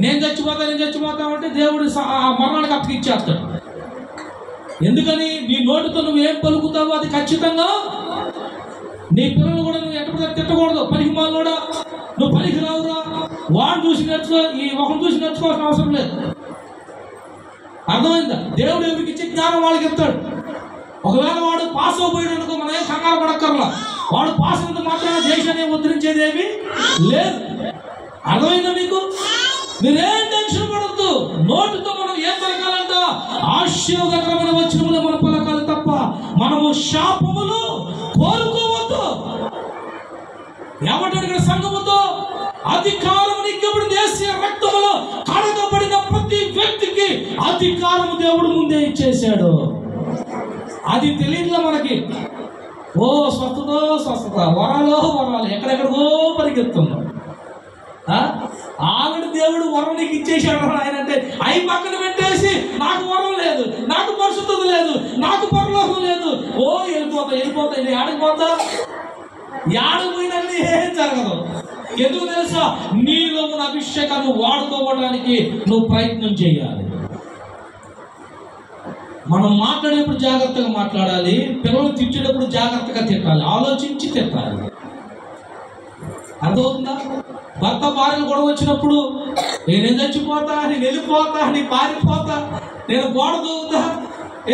నేను చచ్చిపోతా అంటే దేవుడు ఆ మరణానికి అప్పగిచ్చేస్తాడు. ఎందుకని? నీ నోటితో నువ్వు ఏం పలుకుతావో అది ఖచ్చితంగా. నీ పిల్లలు కూడా నువ్వు ఎక్కడ తిట్టకూడదు. పనికిమాల కూడా నువ్వు పనికి రావురా, వాడు చూసి నేర్చుకో, ఈ ఒకరు చూసి నేర్చుకోవాల్సిన అవసరం లేదు. అర్థమైందా? దేవుడు ఎవరికి ఇచ్చే జ్ఞానం వాళ్ళకి ఇస్తాడు. ఒకవేళ వాడు పాస్ అయిపోయాడు అనుకో, మనం ఏం కంగారు పడక్కర్లా. వాడు పాస్ అయినంత మాత్రమే దేశాన్ని ఉద్ధరించేదేమి లేదు. అర్థమైందా మీకు? మీరేం టెన్షన్ పడద్దు. నోటితో మనం ఏం పలకాలంట? ఆశీర్వాదకరమైన వచనములు మనం పలకాలి తప్ప మనము శాపములు కోరుకోవద్దు. ఏమంటాడు ఇక్కడ? సంఘముతో అధికారం నీకు దేశీయ రక్తములో కడగబడిన ప్రతి వ్యక్తికి అధికారం దేవుడు ముందే ఇచ్చేశాడు. అది తెలియదులా మనకి. స్వస్థత వరాలు ఎక్కడెక్కడికో పరిగెత్తున్నాం. ఆవిడ దేవుడు వరం నీకు ఇచ్చేసాడు ఆయన అంటే అవి పక్కన పెట్టేసి నాకు వరం లేదు, నాకు పరిశుద్ధత లేదు, నాకు పరలోకం లేదు, వెళ్ళిపోతా ఇది ఆడిపోతా. ఆడిపోయినది ఏం జరగదు. ఎందుకు తెలుసా? నీలో ఉన్న అభిషేకాన్ని వాడుకోవడానికి నువ్వు ప్రయత్నం చేయాలి. మనం మాట్లాడేటప్పుడు జాగ్రత్తగా మాట్లాడాలి, పిల్లలు తిట్టేటప్పుడు జాగ్రత్తగా తిట్టాలి, ఆలోచించి తిట్టాలి. అర్థమవుతుందా? భర్త భార్యలు గొడవ వచ్చినప్పుడు నేను చచ్చిపోతా, నేను వెళ్ళిపోతా, నేను పారిపోతా, నేను గోడ దూకుతా,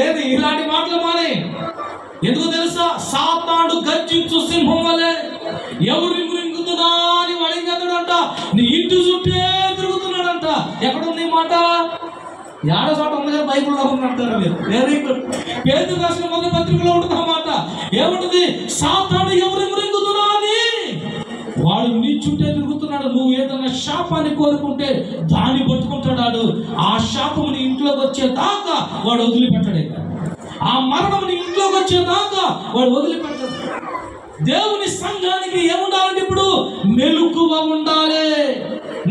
ఏది ఇలాంటి మాటలు మానే. ఎందుకు తెలుసా? సాతాను గర్జించు సింహం వలె ఎవరు మృంగుతున్నా అని వడింగడంట, నీ ఇంటి చుట్టే తిరుగుతున్నాడంట. ఎక్కడుంది మాట? ఏడ చోట ఉంది కదా, బైబిల్లో ఉందంటారు మీరు. Very good. పేతురు రాసిన మొదటి పత్రికలో ఉంటుంది అన్నమాట. ఏముంటుంది? సాతాను ఎవరు మృంగుతున్నా అని వాడు నీ చుట్టే తిరుగుతున్నాడు. నువ్వు ఏదైనా శాపాన్ని కోరుకుంటే దాన్ని పట్టుకుంటాడు. ఆ శాపం నీ ఇంట్లోకి వచ్చేదాకా వాడు వదిలిపెట్టడే. ఆ మరణం నీ ఇంట్లోకి వచ్చేదాకా వాడు వదిలిపెట్టడు. దేవుని సంఘానికి ఏముండాలంటే ఇప్పుడు మెలకువ ఉండాలి,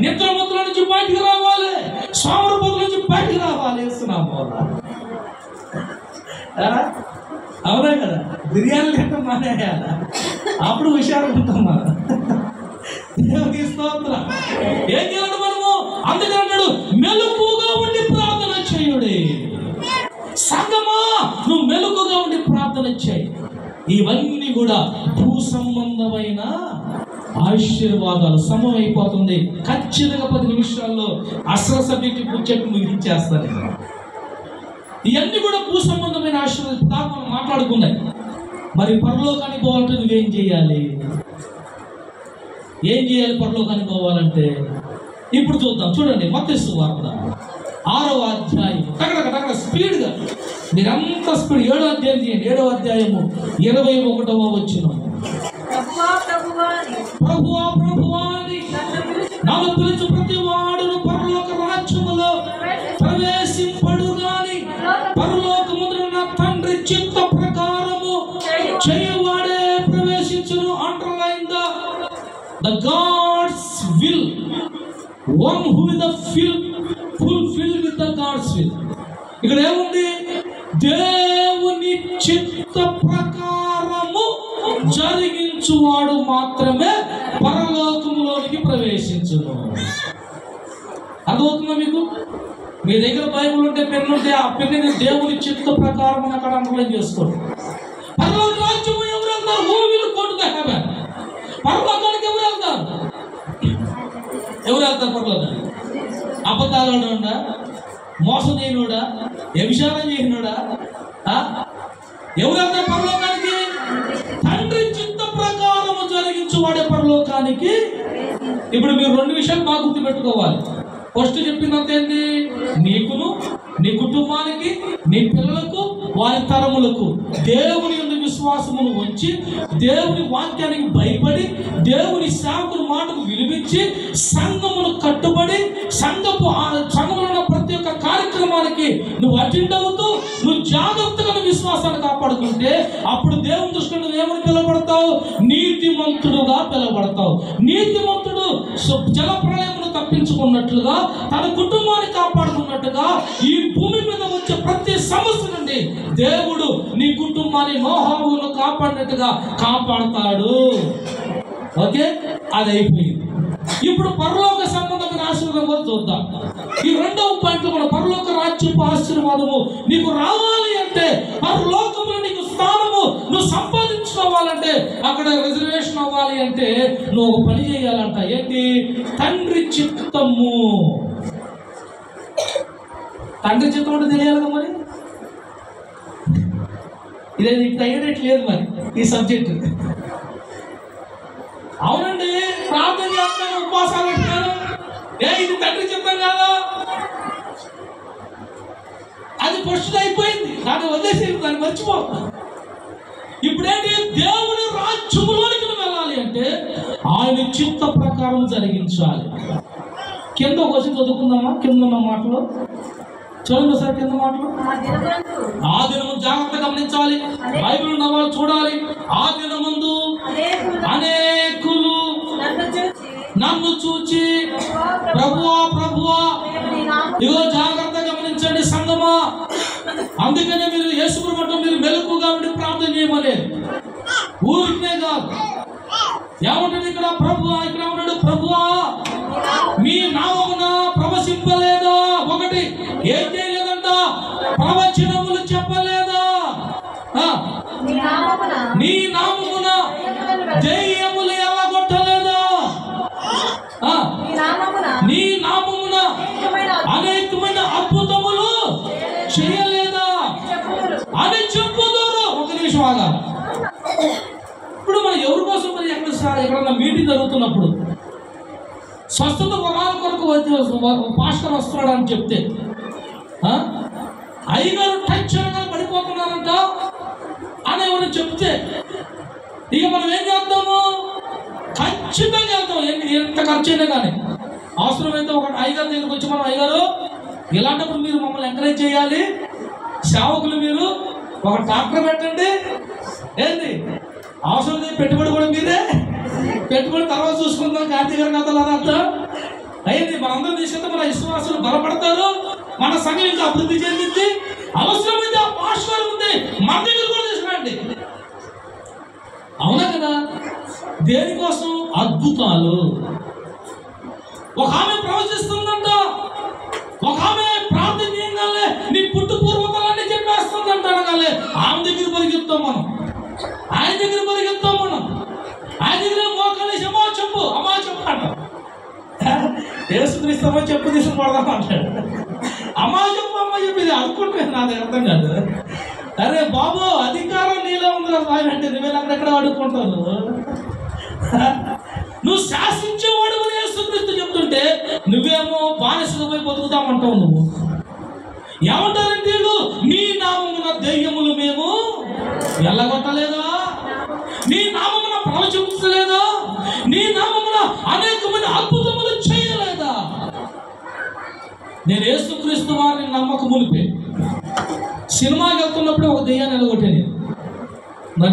నిద్రమత్తుల నుంచి బయటికి రావాలి, సోమరపోతుల నుంచి బయటికి రావాలి. అవునా కదా? బిర్యానీ తింటాం మానేయాల, అప్పుడు హుషారుగా ఉంటాం మనం. దేవుని స్తోత్రం. ఏం చేయాలి మనము? అందుకే అంటాడు మెలకువగా ఉండి ప్రార్థన చేయుడి. సంగమా, నువ్వు మెలకువగా ఉండి ప్రార్థన చేయి. ఇవన్నీ కూడా భూ సంబంధమైన ఆశీర్వాదాలు. సమయం అయిపోతుంది. ఖచ్చితంగా 10 నిమిషాల్లో అసలు సబ్జెక్ట్ కూర్చొని ముగించేస్తాను. ఇవన్నీ కూడా భూ సంబంధమైన ఆశీర్వాదాలు మనం మాట్లాడుకున్నాయి. మరి పరలోకానికి పోవాలంటే నువ్వేం చేయాలి? ఏం చేయాలి పరలోకానికి పోవాలంటే? ఇప్పుడు చూద్దాం. చూడండి, మత్తయి సువార్త 6వ అధ్యాయం. టగటగ స్పీడ్గా మీరంతా స్పీడ్. 7వ అధ్యాయం చేయండి. 7వ అధ్యాయము 21వ వచనం. ప్రభువా ప్రభువా అని నన్ను పిలుచు ప్రతి వాడును పరలోక రాజ్యములో ప్రవేశింపడు గాని పరలోకమున నా తండ్రి చిత్త ప్రకారము చేయవాడే ప్రవేశించును. Underline the God's will. One who is the fulfilled with the God's will. ఇక్కడ ఏముంది? దేవుని చిత్త ప్రకారము జరిగించువాడు మాత్రమే పరలోకములోనికి ప్రవేశించును. అర్థమవుతుందా మీకు? మీ దగ్గర బైబిల్ ఉంటే, పెన్ను ఉంటే, ఆ పెన్నుని దేవుని చిత్త ప్రకారం అక్కడ అండర్లైన్ చేసుకోండి. పరలోక రాజ్యము ఎవరు వెళ్తారు? Who will go to the heaven? పరలోకానికి ఎవరు వెళ్తారు? ఎవరు వెళ్తారు పరలోకానికి? అబద్ధాలుడా, మోసం చేయనుడా, వ్యభిచారం చేయనుడా? ఎవరు వెళ్తారు పరలోకానికి? తండ్రి చిత్త ప్రకారము జరిగించువాడే పరలోకానికి. ఇప్పుడు మీరు 2 విషయాలు బాగా గుర్తు పెట్టుకోవాలి. ఫస్ట్ చెప్పినంత ఏంటి? నీకును, నీ కుటుంబానికి, నీ పిల్లలకు, వారి తరములకు దేవుని యందు విశ్వాసమును ఉంచి, దేవుని వాక్యానికి భయపడి, సేవకుని మాటకు విలువించి, సంఘమును కట్టుబడి, సంఘంలో ఉన్న ప్రతి ఒక్క కార్యక్రమానికి నువ్వు అటెండ్ అవుతూ, నువ్వు జాగ్రత్తగా విశ్వాసాన్ని కాపాడుకుంటే అప్పుడు దేవుని దృష్టిలో నువ్వు ఏమని పిలువబడతావు? నీతిమంతుడుగా పిలువబడతావు. నీతిమంతుడు జల ప్రళయమును తప్పించుకున్నట్లుగా, తన కుటుంబాన్ని కాపాడుకున్నట్టుగా, ఈ భూమి మీద వచ్చే ప్రతి సమస్య నుండి దేవుడు నీ కుటుంబాన్ని నోహావును కాపాడినట్టుగా కాపాడతాడు. ఓకే, అది అయిపోయింది. ఇప్పుడు పరలోక సంబంధమైన ఆశీర్వాదం కూడా చూద్దాం. ఈ 2వ పాయింట్లో మన పరలోక రాజ్యపు ఆశీర్వాదము నీకు రావాలి అంటే, పరలోకంలో నీకు స్థానము నువ్వు సంపాదించుకోవాలంటే, అక్కడ రిజర్వేషన్ అవ్వాలి అంటే నువ్వు ఒక పని చేయాలంట. ఏంటి? తండ్రి చిత్తము. తండ్రి చిత్తం అంటే తెలియాలి కదా. మరి ఇదే నీకు తగ్గట్లేదు మరి ఈ సబ్జెక్ట్. అవునండి, ప్రార్థన చేస్తాను, ఉపవాసాలు పెట్టాను, ఇది తండ్రి చిత్తం కాదా? అది ఫస్ట్ అయిపోయింది, దాన్ని వదిలేసి దాన్ని మర్చిపో. ఇప్పుడేంటి? దేవుని రాజ్యములోనికి వెళ్ళాలి అంటే ఆయన చిత్త ప్రకారం జరిగించాలి. కింద వచ్చి చదువుకుందామా? కింద ఉన్న మాటలు చూడండి సార్. కింద మాటలు ఆ దినము జాగ్రత్త గమనించాలి. బైబిల్ ఉన్న వాళ్ళు చూడాలి. ఆ దినమందు అనేకులు నన్ను చూచి ప్రభువా ప్రభువా. ఇగో జాగ్రత్త గమనించండి సంగమా. అందుకనే మీరు యేసుప్రభువుతో మీరు మెలకువగా ఉండి ప్రార్థన చేయమలేదు. ఊరికే కాదు. ఏమంటాడు ఇక్కడ? ప్రభువా. ఇక్కడ ఉన్నాడు ప్రభువా మీ నామమున ప్రవశింపలేదా? ఒకటి ఏం చేయలేదంట? ప్రవచనములు నామమున దెయ్యములు ఎల్లగొట్టలేదా? నీ నామమున అనేకమైన అద్భుతములు చేయలేదా అని చెప్పుతారు. ఒక నిమిషం ఆగా. ఇప్పుడు మనం ఎవరి కోసం మరి ఎక్కడన్నా మీటింగ్ జరుగుతున్నప్పుడు స్వస్థత వరాల కొరకు పాస్టర్ వస్తున్నాడు అని చెప్తే అయ్యగారు టచ్ అనగా పడిపోతున్నారంట అని ఎవరు చెప్తే ఇక మనం ఏం చేద్దాము? ఖచ్చితంగా వెళ్తాం. ఎంత ఖర్చు అయినా కానీ అవసరమైతే ఒక అయ్యగారి దగ్గరికి వచ్చి మనం అయ్యగారు ఇలాంటప్పుడు మీరు మమ్మల్ని ఎంకరేజ్ చేయాలి, సేవకులు మీరు ఒక ట్రాక్టర్ పెట్టండి, ఏంటి అవసరం పెట్టుబడి కూడా మీరే, పెట్టుబడి తర్వాత చూసుకుందాం కార్తీక గారి కథలు అర్థం అయింది. మనందరం తీసుకుంటే మన విశ్వాసులు బలపడతారు, మన సంఘం ఇంకా అభివృద్ధి చెందింది. అవసరమైతే ఆ పాస్టర్ ఉంది మన దగ్గర కూడా తీసుకురండి. అవునా కదా? దేనికోసం? అద్భుతాలు. ఒక ఆమె ప్రవచిస్తుందంట, ఒక ఆమె ప్రార్థన చేయగానే నీ పుట్టు పూర్వకాలన్నీ చెప్పేస్తుందంట అనగానే ఆమె దగ్గర పరిగెత్తాం మనం, ఆయన దగ్గర పరిగెత్తాం మనం, ఆయన దగ్గర మోకాలి అమ్మా చెప్పు అమ్మా చెప్పు అంటాం. యేసుక్రీస్తు అమ్మ చెప్పు తీసుకుపడదాం అంటాడు. అమ్మా చెప్పు అమ్మ చెప్పేది అనుకుంటే నాది అర్థం కాదు. అరే బాబు అధికారం నీలో ఉందిరా స్వామి అంటే నువ్వు అక్కడెక్కడ అడుక్కుంటావు? నువ్వు శాసించేవాడు అని యేసుక్రీస్తు చెప్తుంటే నువ్వేమో బానిసగా పోయి బతుకుతామంటావు. నువ్వు ఏమంటారంటే నీ నామమున దెయ్యములు మేము వెళ్ళగొట్టలేదా? నీ నామమున ప్రవచించలేదా? నీ నామమున అనేకమైన అద్భుతములు చేయలేదా? నేను యేసుక్రీస్తు వారిని నమ్మక మునిపే సినిమాకి వెళ్తున్నప్పుడు ఒక దెయ్యాన్ని వెళ్ళగొట్టాను.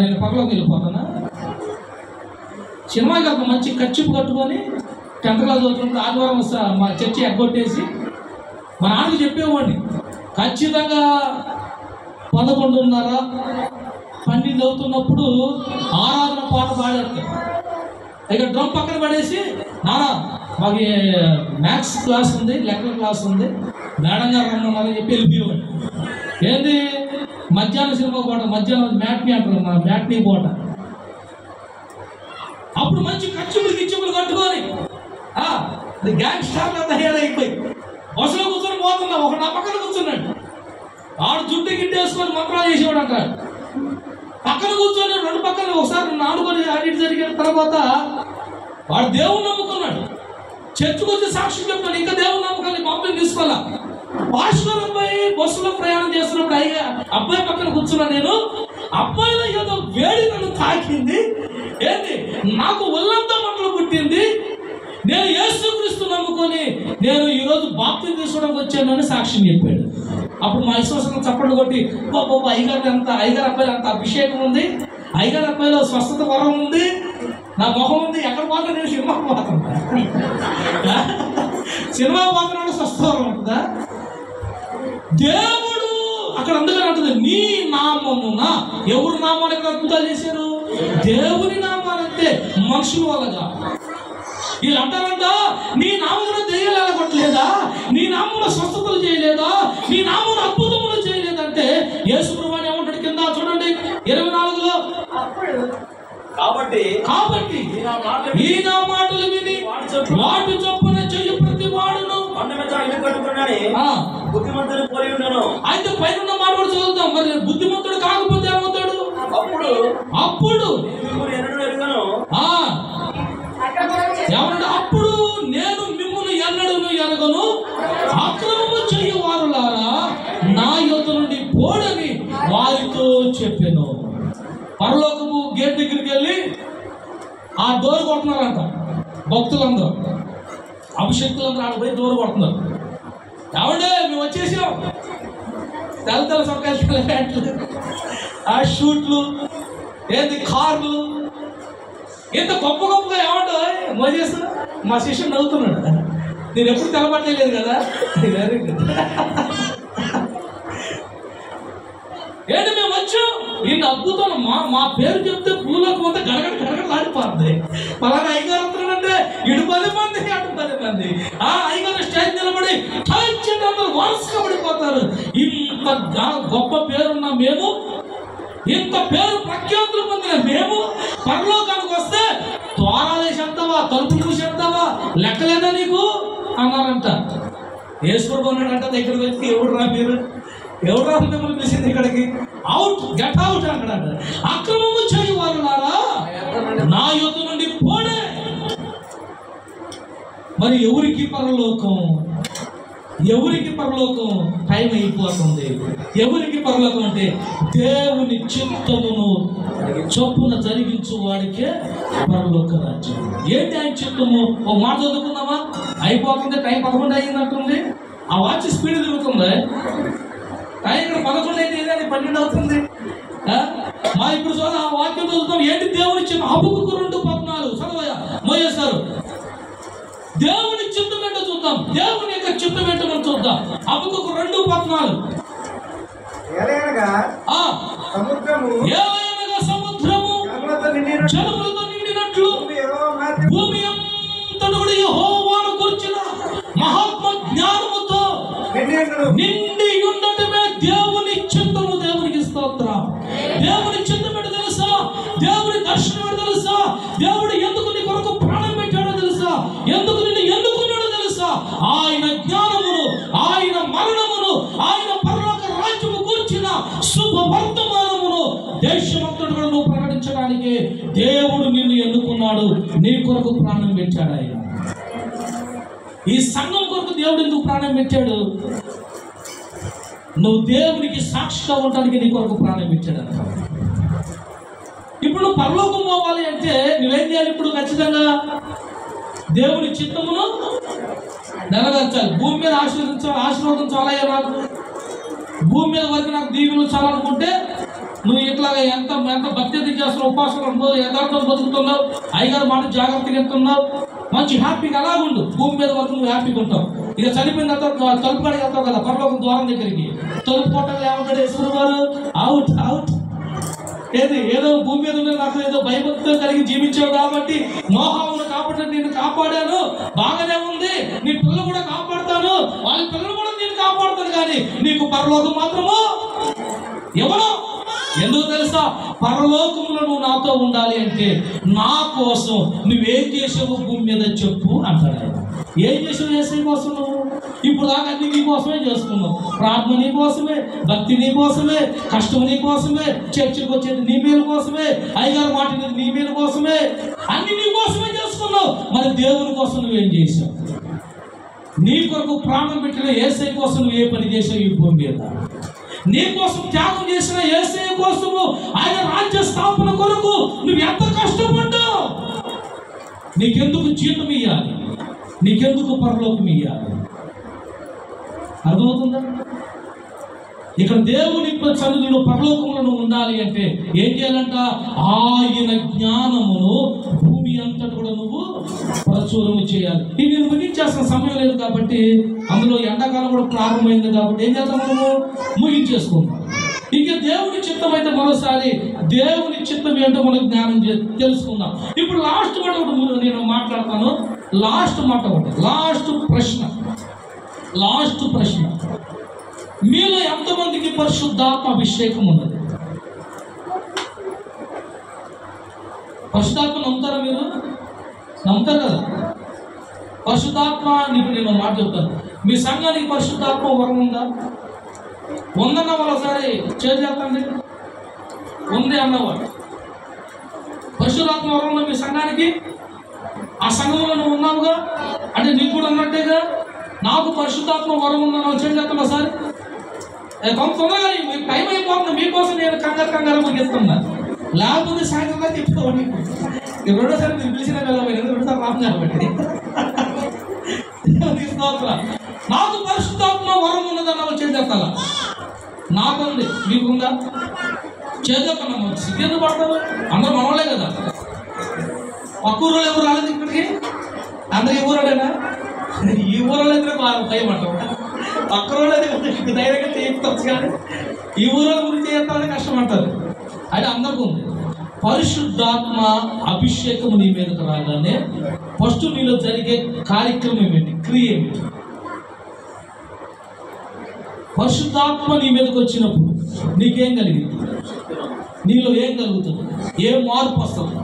నేను పక్కలోకి వెళ్ళిపోతానా? సినిమాకి వెళ్తా మంచి కచ్చిపు కట్టుకొని 10th క్లాస్ చదువుతున్నప్పుడు ఆదివారం మా చర్చి ఎగ్గొట్టేసి మా నాన్నకి చెప్పేవాడిని ఖచ్చితంగా 11:30, 12 అవుతున్నప్పుడు ఆరాధన పాట పాడేస్తాను. ఇక డ్రమ్ పక్కన పడేసి నాన్న మాకు మ్యాథ్స్ క్లాస్ ఉంది, లెక్కల క్లాస్ ఉంది, మేడం గారు రమ్మన్నారని చెప్పి వెళ్ళిపోయేవాడు. ఏంది మధ్యాహ్నం సినిమా పోట, మధ్యాహ్నం మ్యాట్నీ అంటారు, మా మ్యాట్నీ పోట. అప్పుడు మంచి కచ్చుపులు గిచ్చుపులు కట్టుకొని గ్యాంగ్ స్టార్గా తయారైపోయి బస్సులో కూర్చొని పోతున్నా. ఒక నా పక్కన కూర్చున్నాడు, ఆడు జుట్టు గిట్టేసుకొని మంత్రాలు చేసేవాడు అంటాడు. పక్కన కూర్చొని 2 పక్కన ఒకసారి ఆడుకొని ఆడిటి జరిగిన తర్వాత వాడు దేవుని నమ్ముకున్నాడు. చర్చకు వచ్చి సాక్షి చెప్తాడు, ఇంకా దేవుని నమ్మకాన్ని బాప్తిజం తీసుకోవాలా. పాస్టర్ అబ్బాయి బస్సులో ప్రయాణం చేస్తున్నప్పుడు అబ్బాయి పక్కన కూర్చున్నా. నేను అబ్బాయిలో ఏదో వేడి నన్ను తాకింది, ఏంటి నాకు ఒళ్ళంతా మంటలు పుట్టింది, నేను యేసుక్రీస్తు నమ్ముకొని నేను ఈరోజు బాప్తిజం తీసుకోవడానికి వచ్చాను అని సాక్ష్యం చెప్పాడు. అప్పుడు మా విశ్వాసం చప్పట్లు కొట్టి బాబా అయ్యగారు అబ్బాయిలో అంత అభిషేకం ఉంది, అయ్యగారు అబ్బాయిలో స్వస్థత వరం ఉంది, నా మొహం ఉంది, ఎక్కడ పోతా నేను సినిమాకి పోతున్నా, సినిమా పోతున్నాడు స్వస్థత వరం ఉంటుందా? దేవుడు అక్కడ అందుకని అంటుంది నీ నామమున. ఎవరు నామానికి అద్భుతాలు చేశారు? దేవుని నామాలంటే మనుషుల వల్లగా. వీళ్ళు అంటారంట నీ నామమున దెయ్యాలు వెళ్ళగొట్టలేదా, నీ నామమున స్వస్థతలు చేయలేదా, నీ నామమున అద్భుతములు చేయలేదంటే యేసు ప్రభువు ఏమంటాడు కింద చూడండి 24లో, కాబట్టి ఈ నా మాటలు విని వాటి చొప్పున చెయ్యి ప్రతి వాడును బుద్ధిమంతుడు పోలి ఉన్నాను. అయితే పైన మాట కూడా చదువుతాం. మరి బుద్ధిమంతుడు కాకపోతే ఏమవుతాడు? అప్పుడు ఏమన్నాడు? అప్పుడు నేను మిమ్మును ఎన్నడను ఎరగను, అక్రమము చెయ్యవారులారా నా యొద్ద నుండి పోడని వారితో చెప్పాను. పరలోకము గేట్ దగ్గరికి వెళ్ళి ఆ డోర్ కొడుతున్నారంట భక్తులందరూ, అభిషక్తులందరూ ఆడ పోయి డోర్ కొడుతున్నారు. ఏమంటే మేము వచ్చేసాం, తెల్ల సొక్కాలు ప్యాంట్లు, ఆ షూట్లు, ఏంది కార్లు, ఇంత గొప్పగా ఏమంటో మోసేస్తున్నా. మా శిష్యుడు నవ్వుతున్నాడు, నేను ఎప్పుడు తెలబట్టలేదు కదా. Very good. ఏంటి మేము వచ్చాం, ఇంత అద్భుతం, మా పేరు చెప్తే భూలోకం అంతా గడగడలాడిపోతుంది. పలానా అయ్యగారు వస్తున్నాడంటే ఇటు 10 మంది అటు 10 మంది. ఆ అయ్యగారు స్టేజ్ నిలబడి అందరూ వరుసగా పడిపోతారు. ఇంత గొప్ప పేరున్న మేము, ఇంత పేరు ప్రఖ్యాతులు పొందిన మేము అన్నారంట. యేసుప్రభు అన్నాడంట దగ్గర వచ్చి, ఎవడురా మీరు, ఎవడురా మిమ్మల్ని పిలిచింది ఇక్కడికి, అవుట్, గెట్ అవుట్ అన్నాడంట. అక్రమము చేయు వారులారా నా యొద్ద నుండి పోడే. మరి ఎవరికి పరలోకం? ఎవరికి పరలోకం? టైం అయిపోతుంది. ఎవరికి పరలోకం అంటే దేవుని చిత్తమును చొప్పున జరిగించు వాడికే పరలోక రాజ్యం. ఏంటి ఆయన చిత్తము? ఓ మాట చదువుకుందామా? అయిపోతుంది, టైం 11 అయ్యిందంటుంది. ఆ వాచ్ స్పీడ్ తిరుగుతుంది. టైం ఇక్కడ 11 అయితే 12 అవుతుంది. మా ఇప్పుడు చదువు, ఆ వాక్యం చదువుతాం. ఏంటి దేవుని చిత్తం? హబక్కూకు 2:14 చదవయ్యా మోయేశారు. దేవుని చిత్తం ఏంటో చూద్దాం. దేవుని యొక్క చిత్తం ఏంటో మనం చూద్దాం. హబక్కూకు 2:14. ఏలయనగా సముద్రము జలములతో నిండినట్లు భూమి అంతటా కూడా యెహోవాను గురించిన మహాత్మ జ్ఞానముతో నిండి ఉండటమే దేవుని చిత్తము. దేవునికి స్తోత్రం. దేవుని చిత్తం ఏంటో తెలుసా? దేవుని దర్శనం ఏంటో తెలుసా? దేవుడు ఎందుకు నీ కొరకు ప్రాణం పెట్టాడో తెలుసా? ఎందుకు నిన్ను ఎన్నుకున్నాడో తెలుసా? ఆయన జ్ఞానమును, ఆయన మరణమును, ఆయన పరలోక రాజ్యము కూర్చిన శుభవర్తమానమును దేశమంతటా కూడా నువ్వు ప్రకటించడానికి దేవుడు నిన్ను ఎన్నుకున్నాడు. నీ కొరకు ప్రాణం పెట్టాడు ఆయన. ఈ సంఘం కొరకు దేవుడు ఎందుకు ప్రాణం పెట్టాడు? నువ్వు దేవునికి సాక్షిగా ఉండడానికి నీ కొరకు ప్రాణం పెట్టాడు అంట. ఇప్పుడు నువ్వు పరలోకం పోవాలి అంటే నువ్వేం చేయాలి? ఇప్పుడు ఖచ్చితంగా దేవుని చిత్తమును నెరవేర్చాలి. భూమి మీద ఆశీర్వాదం చాలయ్యా, నాకు భూమి మీద వరకు నాకు దీవులు చాలనుకుంటే నువ్వు ఇట్లాగా ఎంత భక్తి చేస్తున్నావు, ఉపాసన యథార్థం బతుకుతున్నావు, అయ్యగారు మాట జాగ్రత్తగా ఎత్తున్నావు, మంచి హ్యాపీగా అలా ఉండు. భూమి మీద వరకు నువ్వు హ్యాపీగా ఉంటావు. ఇక చనిపోయిన తర్వాత తలుపు కాడికి వెళ్తావు కదా, పరలోకం ద్వారం దగ్గరికి. తలుపు కొట్టగా ఏమంటాడు యేసు వారు? Out out. ఏదో భూమి మీద ఉన్న నాకు ఏదో భయభక్తితో కలిగి జీవించావు కాబట్టి, నోహావును కాబట్టి నేను కాపాడాను, బాగానే ఉంది, నీ పిల్లలు కూడా కాపాడుతాను, వాళ్ళ పిల్లలు కూడా నేను కాపాడుతాను, కానీ నీకు పరలోకం మాత్రము ఎవరో. ఎందుకు తెలుసా? పరలోకములో నువ్వు నాతో ఉండాలి అంటే నా కోసం నువ్వేం చేసావు భూమి మీద చెప్పు అంటాడు ఆయన. ఏం చేసావు యేసయ్య కోసం? నువ్వు ఇప్పుడు దాకా అన్ని నీ కోసమే చేసుకున్నావు. ప్రార్థన నీ కోసమే, భక్తి నీ కోసమే, కష్టం నీ కోసమే, చర్చకు వచ్చేది నీ మీద కోసమే, అయ్యగారు మాట నీ మీద కోసమే, అన్ని నీ కోసమే చేసుకున్నావు. మరి దేవుని కోసం నువ్వేం చేసావు? నీ కొరకు ప్రాణం పెట్టిన యేసయ్య కోసం నువ్వు ఏ పని చేసావు ఈ భూమి మీద? నీ కోసం త్యాగం చేసిన యేసయ్య కోసము, ఆయన రాజ్య స్థాపన కొరకు నువ్వు ఎంత కష్టపడ్డావు? నీకెందుకు జీతం ఇయ్యాలి? నీకెందుకు పరలోకం ఇయ్యాలి? అర్థమవుతుందా? ఇక్కడ దేవుని సన్నిధిలో పరలోకంలో నువ్వు ఉండాలి అంటే ఏం చేయాలంట? ఆయన జ్ఞానమును భూమి అంతటా కూడా నువ్వు ప్రచురము చేయాలి. ఇది నేను ముగించేసిన సమయం లేదు కాబట్టి, అందులో ఎండాకాలం కూడా ప్రారంభమైంది కాబట్టి ఏం చేద్దాం? మనము ముగించేసుకుందాం. ఇక దేవుని చిత్తం అయితే మరోసారి దేవుని చిత్తం ఏంటో మనకు జ్ఞానం తెలుసుకుందాం. ఇప్పుడు లాస్ట్ మాట ఒకటి నేను మాట్లాడతాను. లాస్ట్ మాట ఒకటి, లాస్ట్ ప్రశ్న. మీలో ఎంతమందికి పరిశుద్ధాత్మ అభిషేకం ఉన్నది? పరిశుద్ధాత్మ నమ్ముతారా మీరు? నమ్ముతారు కదా? పరిశుద్ధాత్మ నీకు నేను మాట చెప్తాను. మీ సంఘానికి పరిశుద్ధాత్మ వరం ఉందా? ఉందన్న వాళ్ళు ఒకసారి చేద్దండి. ఉంది అన్నవాడు. పరిశుద్ధాత్మ వరం ఉందా మీ సంఘానికి? ఆ సంఘంలో నువ్వు ఉన్నావుగా అంటే నీకు కూడా ఉన్నట్టేగా. నాకు పరిశుద్ధాత్మ వరం ఉందని చేద్దాం ఒకసారి. తొందరగా మీకు టైం అయిపోతుంది, మీకోసం నేను కంగారు ముగిస్తున్నా. లేకపోతే సాయంత్రంగా చెప్తాను. రెండోసారి మీరు పిలిచిన వెళ్ళబోయింది, రెండోసారి రాము కాబట్టి. నాకు పరిశుద్ధాత్మ వరం ఉన్నదన్న చేద్దాం. నాకుంది, మీకుందా? చేద్దాం. సిగ్గెందుకు పడతావు? అందరూ మనవాళ్ళే కదా. పక్క ఊరు ఎవరు రాలేదు ఇక్కడికి? అందరూ ఈ ఊరాడేనా? ఈ ఊరిలో అయితే బాగా భయపడతాం. పక్క రోజు అయితే ధైర్యంగా చేయవచ్చు, కానీ ఈ ఊరిలో గురించి చేస్తామని కష్టపడతారు. అయితే అందరికీ ఉంది. పరిశుద్ధాత్మ అభిషేకం నీ మీదకు రాగానే ఫస్ట్ నీలో జరిగే కార్యక్రమం ఏమిటి? క్రియ ఏమిటి? పరిశుద్ధాత్మ నీ మీదకి వచ్చినప్పుడు నీకేం కలిగింది? నీలో ఏం కలుగుతుంది? ఏ మార్పు వస్తుంది?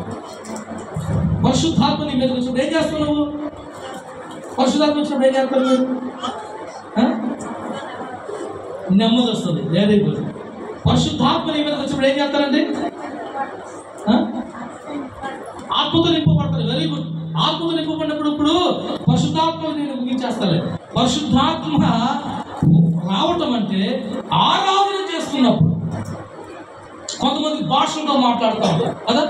పరిశుద్ధాత్మ నీ మీదకి వచ్చినప్పుడు ఏం చేస్తున్నావు? పరిశుద్ధాత్మ వచ్చినప్పుడు ఏం చేస్తారు మీరు? నెమ్మది వస్తుంది. Very good. పరిశుద్ధాత్మ నీ మీదకి వచ్చినప్పుడు ఏం చేస్తారండి? ఆత్మతో నింపబడతారు. Very good. ఆత్మతో నింపబడినప్పుడు ఇప్పుడు పరిశుద్ధాత్మ నేను ముగించేస్తాను. పరిశుద్ధాత్మ రావటం అంటే ఆరాధన చేస్తున్నప్పుడు కొంతమంది భాషలతో మాట్లాడతాం కదా,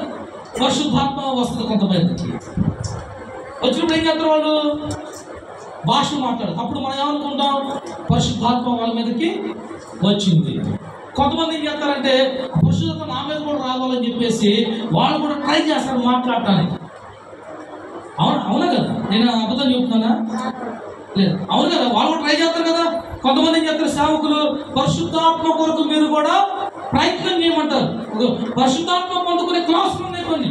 పరిశుద్ధాత్మ వస్తుంది. కొంతమంది వచ్చినప్పుడు ఏం చేస్తారు? వాళ్ళు భాషలు మాట్లాడతారు. అప్పుడు మనం ఏమనుకుంటాం? పరిశుద్ధాత్మ వాళ్ళ మీదకి వచ్చింది. కొంతమంది ఏం చేస్తారంటే పరిశుద్ధాత్మ నా మీద కూడా రావాలని చెప్పేసి వాళ్ళు కూడా ట్రై చేస్తారు మాట్లాడటానికి. అవునా కదా? నేను అబద్ధం చెప్తున్నానా? లేదు, అవును కదా. వాళ్ళు కూడా ట్రై చేస్తారు కదా. కొంతమంది ఏం చేస్తారు? సేవకులు పరిశుద్ధాత్మ కొరకు మీరు కూడా ప్రయత్నం చేయమంటారు. పరిశుద్ధాత్మ పొందుకునే క్లాసులు ఉన్నాయి కొన్ని.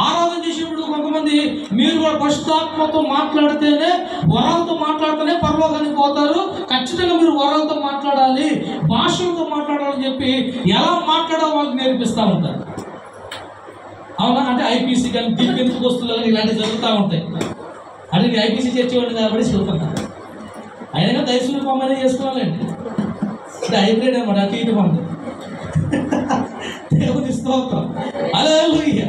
ఆరాధన చేసేప్పుడు కొంతమంది మీరు కూడా పరిశుద్ధాత్మతో మాట్లాడితేనే, వరాలతో మాట్లాడితేనే పరలోకానికి పోతారు, ఖచ్చితంగా మీరు వరాలతో మాట్లాడాలి, భాషలతో మాట్లాడాలని చెప్పి ఎలా మాట్లాడాలో వాళ్ళకి నేర్పిస్తూ ఉంటారు. అవునా? అంటే ఐపీసీ కానీ దివ్యెందుకు వస్తువులు కానీ ఇలాంటివి జరుగుతూ ఉంటాయి. అంటే నేను ఐపీసీ చేర్చేవాడిని కాబట్టి చదువుతున్నాను. అయినా దయచేసి పంపనే చేసుకోవాలండి. అంటే హైబ్రిడ్ అనమాట, అటు ఇటు పంప. దేవుని స్తోత్రం. హల్లెలూయా.